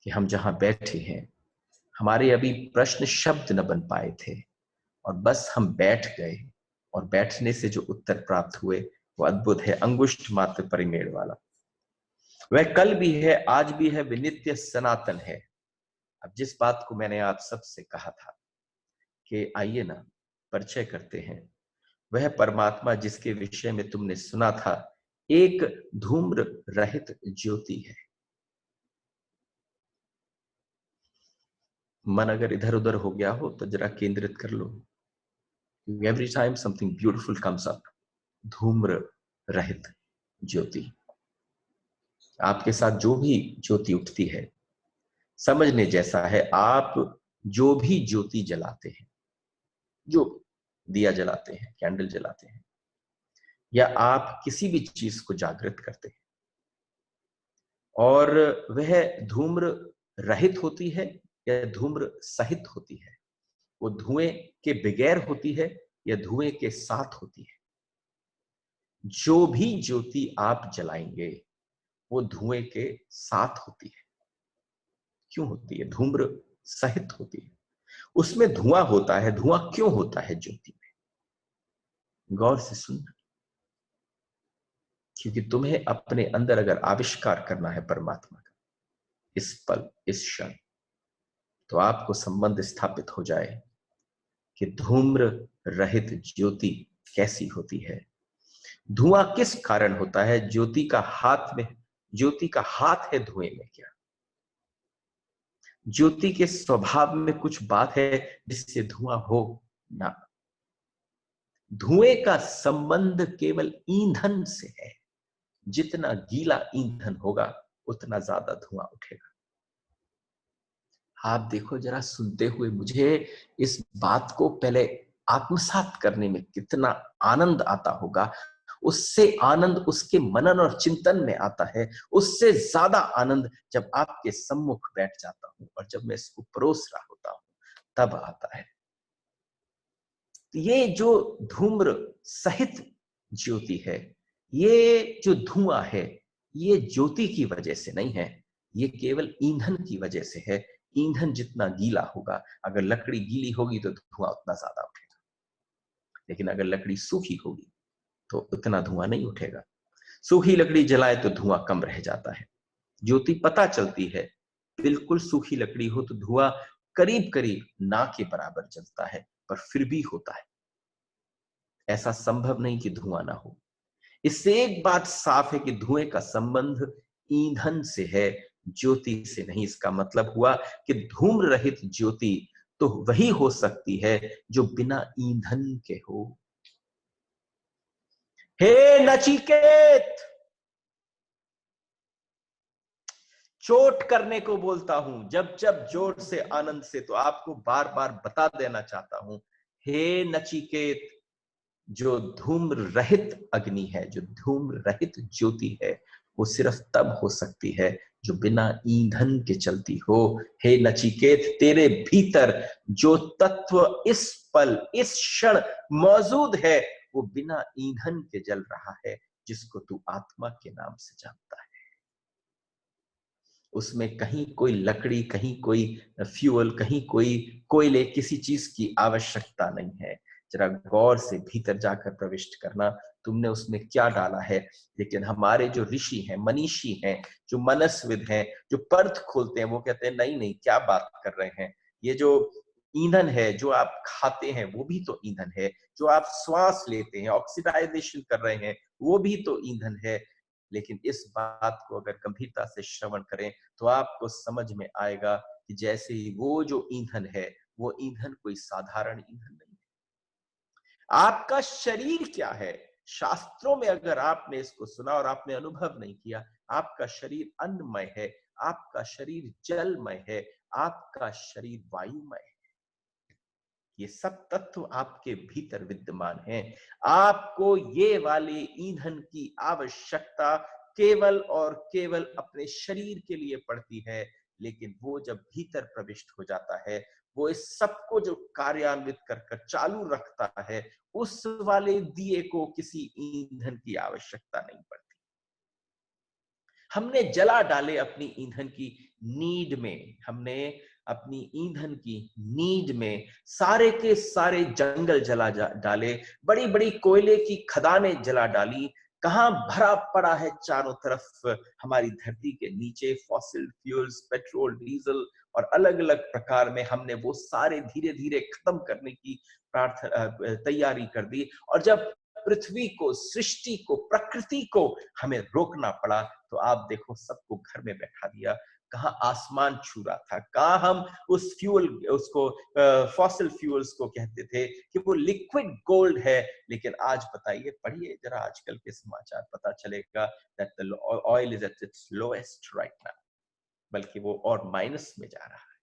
कि हम जहां बैठे हैं, हमारे अभी प्रश्न शब्द न बन पाए थे और बस हम बैठ गए, और बैठने से जो उत्तर प्राप्त हुए वो अद्भुत है, अंगुष्ठ मात्र परिमेड़ वाला। वह कल भी है, आज भी है, विनित्य सनातन है। अब जिस बात को मैंने आप सबसे कहा था कि आइए ना परिचय करते हैं, वह परमात्मा जिसके विषय में तुमने सुना था एक धूम्र रहित ज्योति है। मन अगर इधर उधर हो गया हो तो जरा केंद्रित कर लो। Every time something beautiful comes up. धूम्र रहित ज्योति, आपके साथ जो भी ज्योति उठती है, समझने जैसा है। आप जो भी ज्योति जलाते हैं, जो दिया जलाते हैं, कैंडल जलाते हैं, या आप किसी भी चीज को जागृत करते हैं, और वह धूम्र रहित होती है या धूम्र सहित होती है, वो धुएं के बगैर होती है या धुएं के साथ होती है, जो भी ज्योति आप जलाएंगे वो धुएं के साथ होती है। क्यों होती है? धूम्र सहित होती है, उसमें धुआं होता है। धुआं क्यों होता है ज्योति में? गौर से सुनना, क्योंकि तुम्हें अपने अंदर अगर आविष्कार करना है परमात्मा का इस पल, इस क्षण, तो आपको संबंध स्थापित हो जाए कि धूम्र रहित ज्योति कैसी होती है। धुआं किस कारण होता है? ज्योति का हाथ में, ज्योति का हाथ है धुएं में क्या? ज्योति के स्वभाव में कुछ बात है जिससे धुआं हो ना। धुएं का संबंध केवल ईंधन से है। जितना गीला ईंधन होगा उतना ज्यादा धुआं उठेगा। आप देखो जरा, सुनते हुए मुझे इस बात को पहले आत्मसात करने में कितना आनंद आता होगा। उससे आनंद उसके मनन और चिंतन में आता है, उससे ज्यादा आनंद जब आपके सम्मुख बैठ जाता हूं और जब मैं इसको परोस रहा होता हूं तब आता है। ये जो धूम्र सहित ज्योति है, ये जो धुआं है, ये ज्योति की वजह से नहीं है, ये केवल ईंधन की वजह से है। ईंधन जितना गीला होगा, अगर लकड़ी गीली होगी तो धुआं उतना ज्यादा उठेगा, लेकिन अगर लकड़ी सूखी होगी तो उतना धुआं नहीं उठेगा। सूखी लकड़ी जलाए तो धुआं कम रह जाता है। ज्योति पता चलती है, बिल्कुल सूखी लकड़ी हो तो धुआं करीब करीब ना के बराबर जलता है, पर फिर भी होता है। ऐसा संभव नहीं कि धुआं ना हो। इससे एक बात साफ है कि धुएं का संबंध ईंधन से है, ज्योति से नहीं। इसका मतलब हुआ कि धूम्र रहित ज्योति तो वही हो सकती है जो बिना ईंधन के हो। हे नचिकेत, चोट करने को बोलता हूं जब जब जोर से, आनंद से, तो आपको बार बार बता देना चाहता हूं, हे नचिकेत, जो धूम्र रहित अग्नि है, जो धूम्र रहित ज्योति है, वो सिर्फ तब हो सकती है जो बिना ईंधन के चलती हो। हे नचिकेत, तेरे भीतर जो तत्व इस पल, इस क्षण मौजूद है, वो बिना ईंधन के जल रहा है, जिसको तू आत्मा के नाम से जानता है। उसमें कहीं कोई लकड़ी, कहीं कोई फ्यूल, कहीं कोई कोयले, किसी चीज की आवश्यकता नहीं है। जरा गौर से भीतर जाकर प्रविष्ट करना, तुमने उसमें क्या डाला है। लेकिन हमारे जो ऋषि हैं, मनीषी हैं, जो मनस्विद हैं, जो पर्थ खोलते हैं, वो कहते हैं नहीं नहीं, क्या बात कर रहे हैं, ये जो ईंधन है जो आप खाते हैं वो भी तो ईंधन है, जो आप श्वास लेते हैं, ऑक्सीडाइजेशन कर रहे हैं, वो भी तो ईंधन है। लेकिन इस बात को अगर गंभीरता से श्रवण करें तो आपको समझ में आएगा कि जैसे ही वो जो ईंधन है, वो ईंधन कोई साधारण ईंधन नहीं है। आपका शरीर क्या है? शास्त्रों में अगर आपने इसको सुना और आपने अनुभव नहीं किया, आपका शरीर अन्नमय है, आपका शरीर जलमय है, आपका शरीर वायुमय है। ये सब तत्व आपके भीतर विद्यमान हैं। आपको ये वाले ईंधन की आवश्यकता केवल और केवल अपने शरीर के लिए पड़ती है, लेकिन वो जब भीतर प्रविष्ट हो जाता है, वो इस सबको जो कार्यान्वित कर कर चालू रखता है, उस वाले दिए को किसी ईंधन की आवश्यकता नहीं पड़ती। हमने जला डाले अपनी ईंधन की नीड में, हमने अपनी ईंधन की नीड में सारे के सारे जंगल जला डाले, बड़ी बड़ी कोयले की खदानें जला डाली। कहां भरा पड़ा है चारों तरफ हमारी धरती के नीचे फॉसिल फ्यूल्स, पेट्रोल, डीजल और अलग अलग प्रकार में हमने वो सारे धीरे धीरे खत्म करने की प्रार्थना तैयारी कर दी। और जब पृथ्वी को, सृष्टि को, प्रकृति को हमें रोकना पड़ा, तो आप देखो सबको घर में बैठा दिया। कहां आसमान छू रहा था, कहां हम उस फ्यूल, उसको फॉसिल फ्यूल्स को कहते थे कि वो लिक्विड गोल्ड है, लेकिन आज बताइए, पढ़िए जरा आजकल के समाचार, पता चलेगा that the oil is at its lowest right now, बल्कि वो और माइनस में जा रहा है।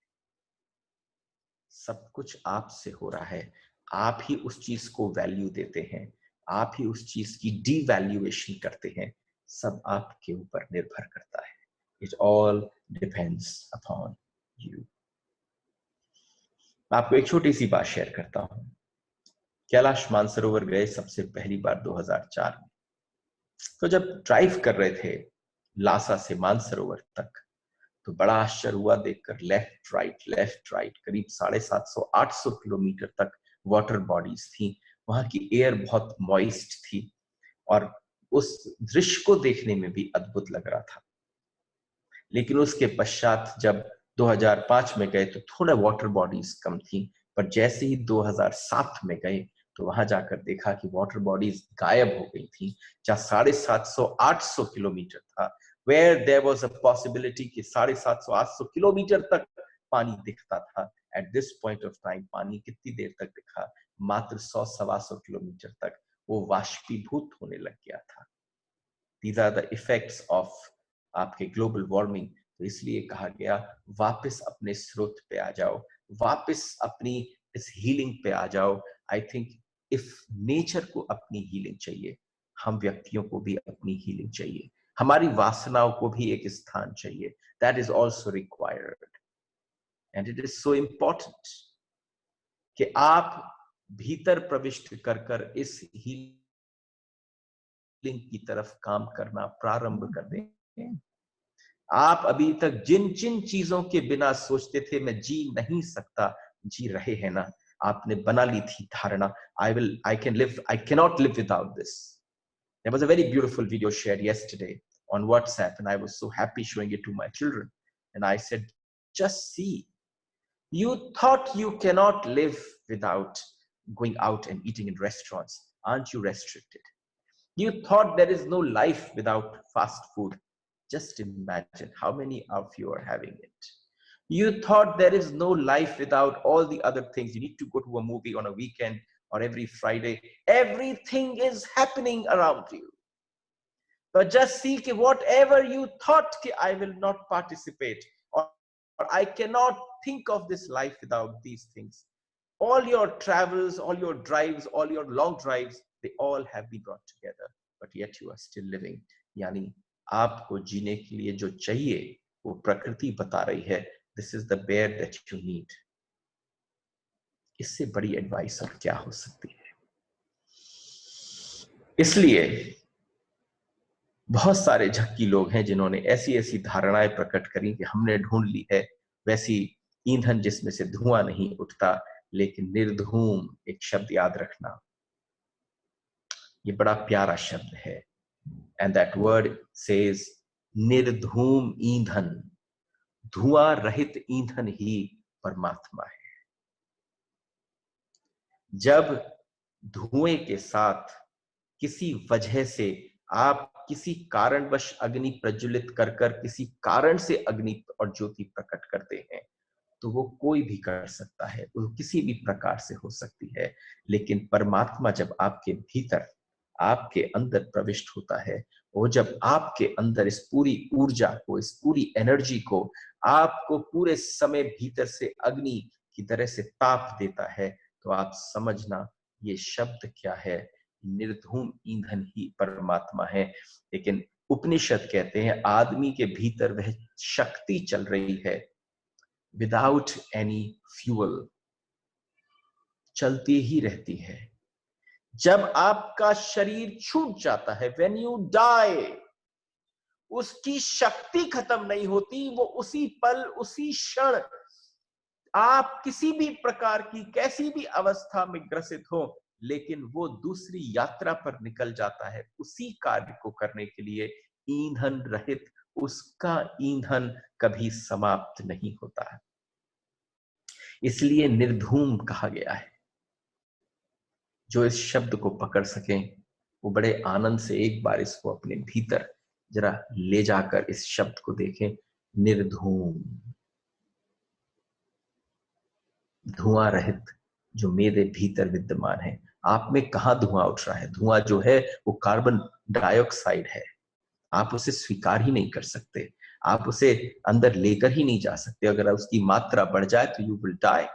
सब कुछ आपसे हो रहा है, आप ही उस चीज को वैल्यू देते हैं, आप ही उस चीज की डीवैल्यूएशन करते हैं। सब आपके ऊपर निर्भर करता है। It all depends upon you. आपको एक छोटी सी बात शेयर करता हूं। कैलाश मानसरोवर गए सबसे पहली बार 2004 में। तो जब ड्राइव कर रहे थे लासा से मानसरोवर तक, तो बड़ा आश्चर्य हुआ देखकर, लेफ्ट राइट करीब 750-800 किलोमीटर तक वाटर बॉडीज थी। वहां की एयर बहुत मॉइस्ट थी और उस दृश्य को देखने में भी अद्भुत लग रहा था। लेकिन उसके पश्चात जब 2005 में गए तो थोड़ा वाटर बॉडीज कम थी, पर जैसे ही 2007 में गए तो वहां जाकर देखा कि वाटर बॉडीज गायब हो गई थी। जहां 750-800 किलोमीटर था, where there was a possibility कि 750-800 किलोमीटर तक पानी दिखता था, at this point of time पानी कितनी देर तक दिखा? मात्र 100-125 किलोमीटर तक वो वाष्पीभूत होने लग गया था। These are the effects of आपके ग्लोबल वार्मिंग। तो इसलिए कहा गया, वापस अपने स्रोत पे आ जाओ, वापस अपनी इस हीलिंग पे आ जाओ। आई थिंक इफ नेचर को अपनी हीलिंग चाहिए, हम व्यक्तियों को भी अपनी हीलिंग चाहिए, हमारी वासनाओं को भी एक स्थान चाहिए। That is also required and it is so important कि आप भीतर प्रविष्ट कर कर इस हीलिंग की तरफ काम करना प्रारंभ कर दें। आप अभी तक जिन जिन चीजों के बिना सोचते थे मैं जी नहीं सकता, जी रहे हैं ना। आपने बना ली थी धारणा, I can live, I cannot live without this. There was a very beautiful video shared yesterday on WhatsApp and I was so happy showing it to my children. And I said, just see, you thought you cannot live without going out and eating in restaurants. Aren't you restricted? You thought there is no life without fast food. Just imagine how many of you are having it. You thought there is no life without all the other things. You need to go to a movie on a weekend or every Friday. Everything is happening around you. But just see कि whatever you thought कि I will not participate or I cannot think of this life without these things. All your travels, all your drives, all your long drives, they all have been brought together, but yet you are still living. यानी आपको जीने के लिए जो चाहिए वो प्रकृति बता रही है, this is the bear that you need. इससे बड़ी एडवाइस और क्या हो सकती है? इसलिए बहुत सारे झक्की लोग हैं जिन्होंने ऐसी ऐसी धारणाएं प्रकट करी कि हमने ढूंढ ली है वैसी ईंधन जिसमें से धुआं नहीं उठता, लेकिन निर्धूम एक शब्द याद रखना, ये बड़ा प्यारा शब्द है। एंड दैट वर्ड सेज निर्धूम ईंधन, धुआं रहित ईंधन ही परमात्मा है। जब धुएं के साथ किसी वजह से आप किसी कारणवश अग्नि प्रज्वलित कर कर किसी कारण से अग्नि और ज्योति प्रकट करते हैं, तो वो कोई भी कर सकता है, वो किसी भी प्रकार से हो सकती है। लेकिन परमात्मा जब आपके भीतर, आपके अंदर प्रविष्ट होता है, वो जब आपके अंदर इस पूरी ऊर्जा को, इस पूरी एनर्जी को, आपको पूरे समय भीतर से अग्नि की तरह से ताप देता है, तो आप समझना ये शब्द क्या है, निर्धूम ईंधन ही परमात्मा है। लेकिन उपनिषद कहते हैं आदमी के भीतर वह शक्ति चल रही है विदाउट एनी फ्यूल, चलती ही रहती है। जब आपका शरीर छूट जाता है, व्हेन यू डाई, उसकी शक्ति खत्म नहीं होती, वो उसी पल उसी क्षण आप किसी भी प्रकार की कैसी भी अवस्था में ग्रसित हो, लेकिन वो दूसरी यात्रा पर निकल जाता है उसी कार्य को करने के लिए, ईंधन रहित। उसका ईंधन कभी समाप्त नहीं होता है, इसलिए निर्धूम कहा गया है। जो इस शब्द को पकड़ सकें वो बड़े आनंद से एक बार इसको अपने भीतर जरा ले जाकर इस शब्द को देखें, निर्धूम, धुआं रहित, जो मेरे भीतर विद्यमान है। आप में कहां धुआं उठ रहा है? धुआं जो है वो कार्बन डाइऑक्साइड है, आप उसे स्वीकार ही नहीं कर सकते, आप उसे अंदर लेकर ही नहीं जा सकते। अगर उसकी मात्रा बढ़ जाए तो यू विल डाई।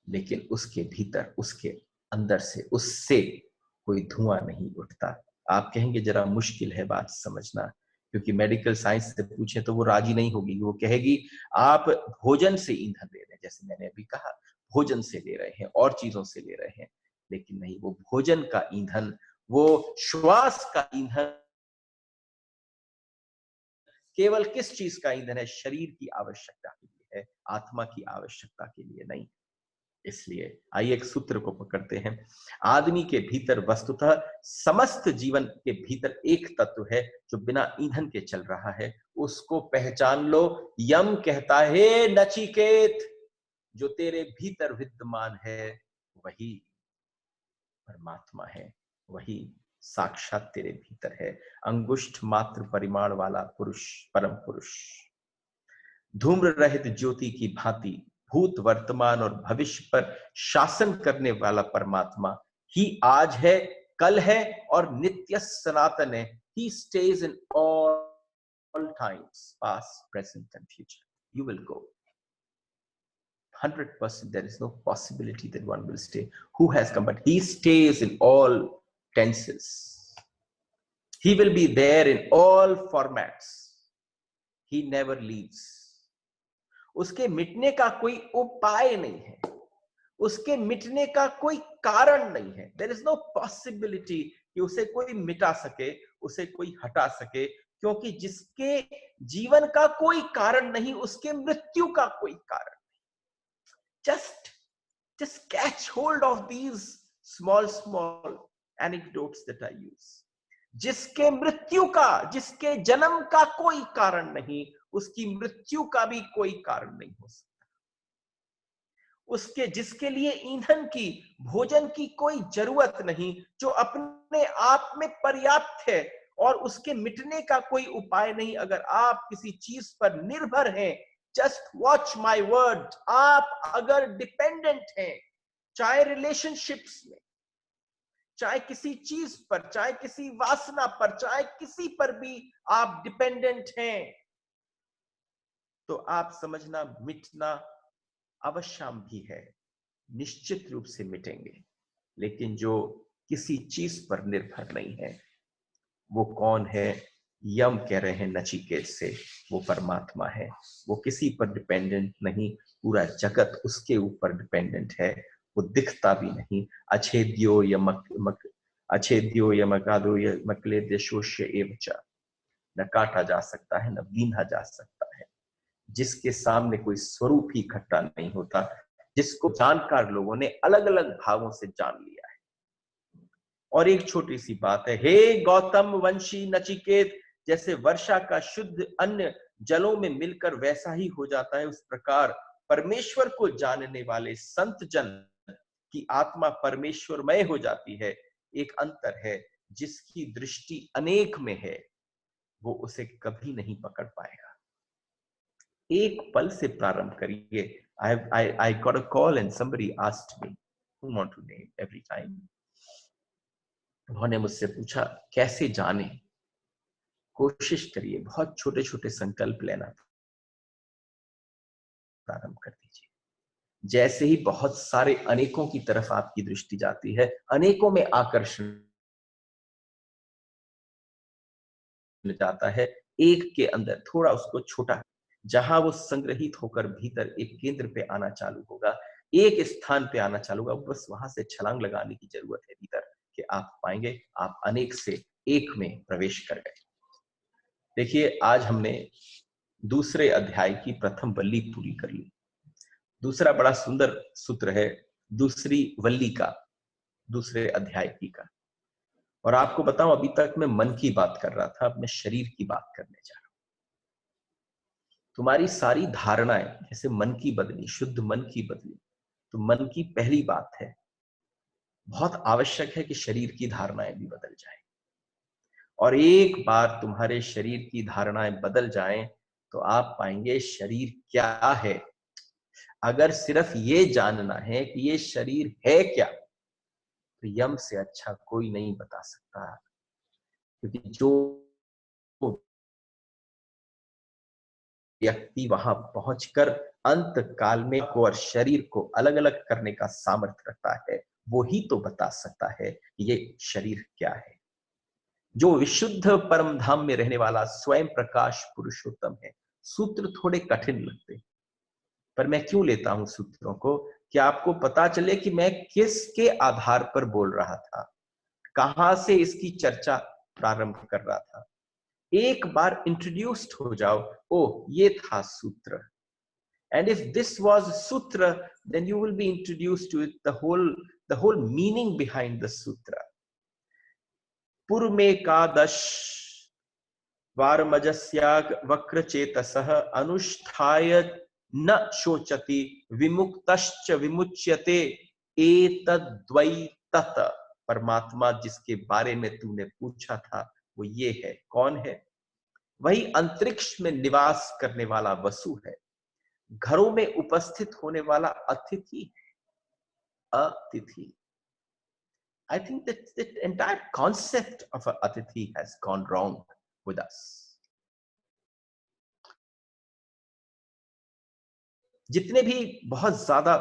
लेकिन उसके भीतर, उसके अंदर से, उससे कोई धुआं नहीं उठता। आप कहेंगे जरा मुश्किल है बात समझना, क्योंकि मेडिकल साइंस से पूछे तो वो राजी नहीं होगी। वो कहेगी आप भोजन से ईंधन ले रहे हैं, जैसे मैंने अभी कहा, भोजन से ले रहे हैं और चीजों से ले रहे हैं। लेकिन नहीं, वो भोजन का ईंधन, वो श्वास का ईंधन केवल किस चीज का ईंधन है? शरीर की आवश्यकता के लिए है, आत्मा की आवश्यकता के लिए नहीं। इसलिए आइए एक सूत्र को पकड़ते हैं। आदमी के भीतर वस्तुतः समस्त जीवन के भीतर एक तत्व है जो बिना ईंधन के चल रहा है, उसको पहचान लो। यम कहता है नचिकेत, जो तेरे भीतर विद्यमान है वही परमात्मा है, वही साक्षात तेरे भीतर है। अंगुष्ठ मात्र परिमाण वाला पुरुष, परम पुरुष, धूम्र रहित ज्योति की भांति भूत वर्तमान और भविष्य पर शासन करने वाला परमात्मा ही आज है, कल है और नित्य सनातन है। He stays in all times, past, present and future. You will go 100%. There is no possibility that one will stay. Who has come? But he stays in all tenses. He will be there in all formats. He never leaves. उसके मिटने का कोई उपाय नहीं है, उसके मिटने का कोई कारण नहीं है। देयर इज नो पॉसिबिलिटी कि उसे कोई मिटा सके, उसे कोई हटा सके, क्योंकि जिसके जीवन का कोई कारण नहीं, उसके मृत्यु का कोई कारण नहीं। just catch hold of these small anecdotes that I use. जिसके मृत्यु का, जिसके जन्म का कोई कारण नहीं, उसकी मृत्यु का भी कोई कारण नहीं हो सकता। उसके, जिसके लिए ईंधन की, भोजन की कोई जरूरत नहीं, जो अपने आप में पर्याप्त है और उसके मिटने का कोई उपाय नहीं। अगर आप किसी चीज पर निर्भर हैं, जस्ट वॉच माय वर्ड, आप अगर डिपेंडेंट हैं, चाहे रिलेशनशिप्स में, चाहे किसी चीज पर, चाहे किसी वासना पर, चाहे किसी पर भी आप डिपेंडेंट हैं, तो आप समझना मिटना अवश्यम भी है, निश्चित रूप से मिटेंगे। लेकिन जो किसी चीज पर निर्भर नहीं है, वो कौन है? यम कह रहे हैं नचिकेत से, वो परमात्मा है। वो किसी पर डिपेंडेंट नहीं, पूरा जगत उसके ऊपर डिपेंडेंट है। वो दिखता भी नहीं। अछेद्यो अछेद्यो यमकादो यमक्लेद्यशोष्य एवच, न काटा जा सकता है, न बीन्हा जा सकता है। जिसके सामने कोई स्वरूप ही इकट्ठा नहीं होता, जिसको जानकार लोगों ने अलग अलग भावों से जान लिया है। और एक छोटी सी बात है, हे गौतम वंशी नचिकेत, जैसे वर्षा का शुद्ध अन्न जलों में मिलकर वैसा ही हो जाता है, उस प्रकार परमेश्वर को जानने वाले संत जन की आत्मा परमेश्वरमय हो जाती है। एक अंतर है, जिसकी दृष्टि अनेक में है, वो उसे कभी नहीं पकड़ पाएगा। एक पल से प्रारंभ करिए। I got a call and somebody asked me, who want to name every time. उन्होंने मुझसे पूछा कैसे जाने। कोशिश करिए, बहुत छोटे छोटे संकल्प लेना प्रारंभ कर दीजिए। जैसे ही बहुत सारे अनेकों की तरफ आपकी दृष्टि जाती है, अनेकों में आकर्षण जाता है, एक के अंदर थोड़ा उसको छोटा, जहां वो संग्रहित होकर भीतर एक केंद्र पे आना चालू होगा, एक स्थान पे आना चालू होगा, बस वहां से छलांग लगाने की जरूरत है भीतर, कि आप पाएंगे आप अनेक से एक में प्रवेश कर गए। देखिए, आज हमने दूसरे अध्याय की प्रथम वल्ली पूरी कर ली। दूसरा बड़ा सुंदर सूत्र है दूसरी वल्ली का, दूसरे अध्याय की का। और आपको बताऊं, अभी तक मैं मन की बात कर रहा था, अब मैं शरीर की बात करने जा रहा हूं। तुम्हारी सारी धारणाएं, जैसे मन की बदली, शुद्ध मन की बदली, तो मन की पहली बात है, बहुत आवश्यक है कि शरीर की धारणाएं भी बदल जाएं। और एक बार तुम्हारे शरीर की धारणाएं बदल जाएं तो आप पाएंगे शरीर क्या है। अगर सिर्फ ये जानना है कि ये शरीर है क्या, तो यम से अच्छा कोई नहीं बता सकता। क्योंकि जो व्यक्ति वहां पहुंचकर अंत काल में को और शरीर को अलग अलग करने का सामर्थ्य रखता है, वो ही तो बता सकता है कि ये शरीर क्या है। जो विशुद्ध परम धाम में रहने वाला स्वयं प्रकाश पुरुषोत्तम है। सूत्र थोड़े कठिन लगते, पर मैं क्यों लेता हूं सूत्रों को, कि आपको पता चले कि मैं किसके आधार पर बोल रहा था, कहां से इसकी चर्चा प्रारंभ कर रहा था। एक बार इंट्रोड्यूस्ड हो जाओ, ओ ये था सूत्र, and if this was sutra, then you will be introduced to it, the whole meaning behind the sutra. पूर्वमेकादश वारमजस्याग वक्रचेतसः अनुष्ठाय न शोचति विमुक्तश्च विमुच्यते एतद्वै तत्। परमात्मा जिसके बारे में तूने पूछा था वो ये है। कौन है? वही अंतरिक्ष में निवास करने वाला वसु है, घरों में उपस्थित होने वाला अतिथि है। अतिथि, I think that the entire concept of an Atithi has gone wrong with us. जितने भी बहुत ज्यादा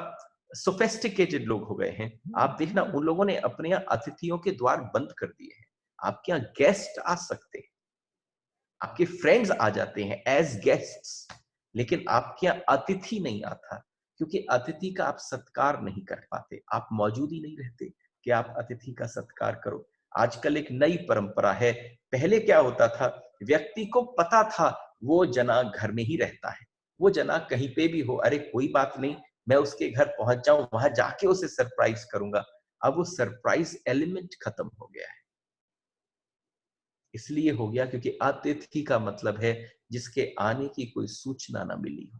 सोफेस्टिकेटेड लोग हो गए हैं, आप देखना उन लोगों ने अपने यहाँ अतिथियों के द्वार बंद कर दिए हैं। आपके यहाँ गेस्ट आ सकते हैं, आपके फ्रेंड्स आ जाते हैं एज गेस्ट्स, लेकिन आपके यहाँ अतिथि नहीं आता, क्योंकि अतिथि का आप सत्कार नहीं कर पाते, आप मौजूद ही नहीं रहते कि आप अतिथि का सत्कार करो। आजकल एक नई परंपरा है। पहले क्या होता था, व्यक्ति को पता था वो जना घर में ही रहता है, वो जना कहीं पे भी हो, अरे कोई बात नहीं, मैं उसके घर पहुंच जाऊं, वहां जाके उसे सरप्राइज करूंगा। अब वो सरप्राइज एलिमेंट खत्म हो गया है। इसलिए हो गया क्योंकि अतिथि का मतलब है जिसके आने की कोई सूचना ना मिली हो,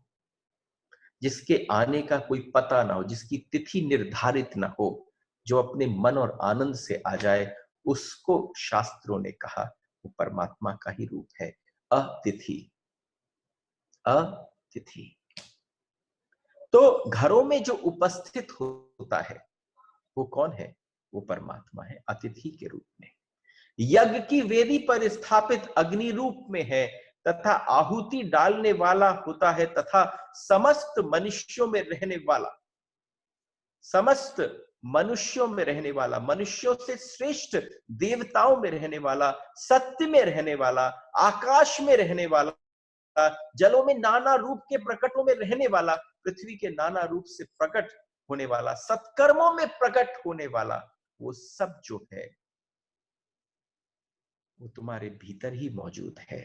जिसके आने का कोई पता ना हो, जिसकी तिथि निर्धारित ना हो, जो अपने मन और आनंद से आ जाए, उसको शास्त्रों ने कहा वो परमात्मा का ही रूप है। अतिथि, अतिथि। तो घरों में जो उपस्थित होता है वो कौन है? वो परमात्मा है, अतिथि के रूप में। यज्ञ की वेदी पर स्थापित अग्नि रूप में है, तथा आहुति डालने वाला होता है, तथा समस्त मनुष्यों में रहने वाला, समस्त मनुष्यों में रहने वाला, मनुष्यों से श्रेष्ठ देवताओं में रहने वाला, सत्य में रहने वाला, आकाश में रहने वाला, जलों में नाना रूप के प्रकटों में रहने वाला, पृथ्वी के नाना रूप से प्रकट होने वाला, सत्कर्मों में प्रकट होने वाला, वो सब जो है वो तुम्हारे भीतर ही मौजूद है।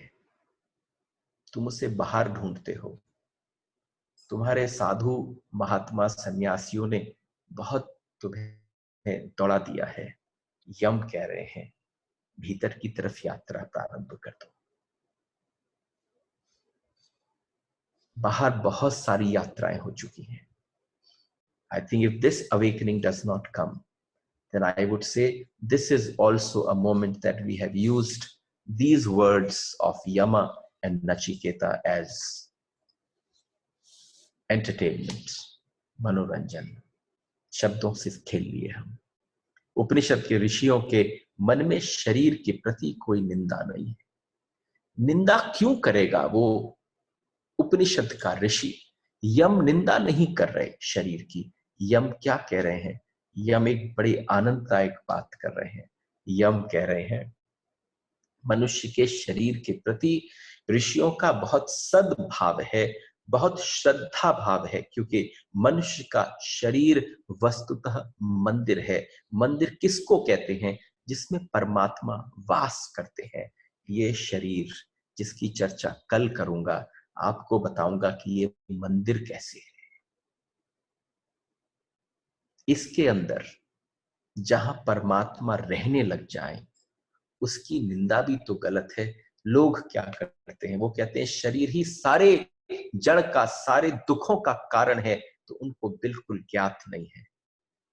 तुम उसे बाहर ढूंढते हो। तुम्हारे साधु महात्मा सन्यासियों ने बहुत तुम्हें दौड़ा दिया है। यम कह रहे हैं भीतर की तरफ यात्रा प्रारंभ कर दो। बाहर बहुत सारी यात्राएं हो चुकी हैं। I think if this awakening does not come, then I would say this is also a moment that we have used these words of Yama and Nachiketa as entertainment, मनोरंजन। शब्दों से खेल लिए हम। उपनिषद के ऋषियों के मन में शरीर के प्रति कोई निंदा नहीं है। निंदा क्यों करेगा वो उपनिषद का ऋषि? यम निंदा नहीं कर रहे शरीर की। यम क्या कह रहे हैं? यम एक बड़ी आनंददायक बात कर रहे हैं। यम कह रहे हैं मनुष्य के शरीर के प्रति ऋषियों का बहुत सद्भाव है, बहुत श्रद्धा भाव है, क्योंकि मनुष्य का शरीर वस्तुतः मंदिर है। मंदिर किसको कहते हैं? जिसमें परमात्मा वास करते हैं। ये शरीर जिसकी चर्चा कल करूंगा, आपको बताऊंगा कि ये मंदिर कैसे है। इसके अंदर जहां परमात्मा रहने लग जाए, उसकी निंदा भी तो गलत है। लोग क्या करते हैं? वो कहते हैं शरीर ही सारे जड़ का, सारे दुखों का कारण है, तो उनको बिल्कुल ज्ञात नहीं है,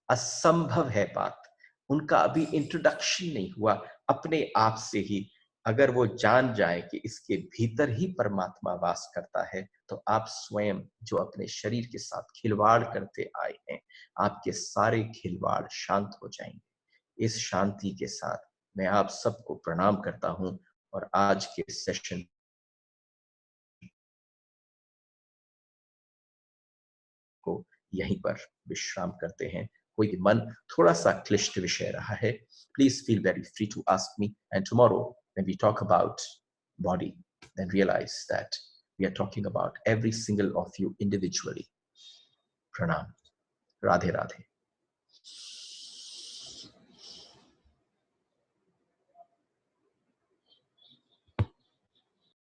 असंभव है बात। उनका अभी इंट्रोडक्शन नहीं हुआ अपने आप से ही। अगर वो जान जाए कि इसके भीतर ही परमात्मा वास करता है, तो आप स्वयं जो अपने शरीर के साथ खिलवाड़ करते आए हैं, आपके सारे खिलवाड़ शांत हो जाएंगे। इस शांति के साथ मैं आप सबको प्रणाम करता हूं और आज के सेशन को यहीं पर विश्राम करते हैं। कोई मन थोड़ा सा क्लिष्ट विषय रहा है, please feel very free to ask me, and tomorrow when we talk about body, then realize that we are talking about every single of you individually. Pranam. Radhe Radhe.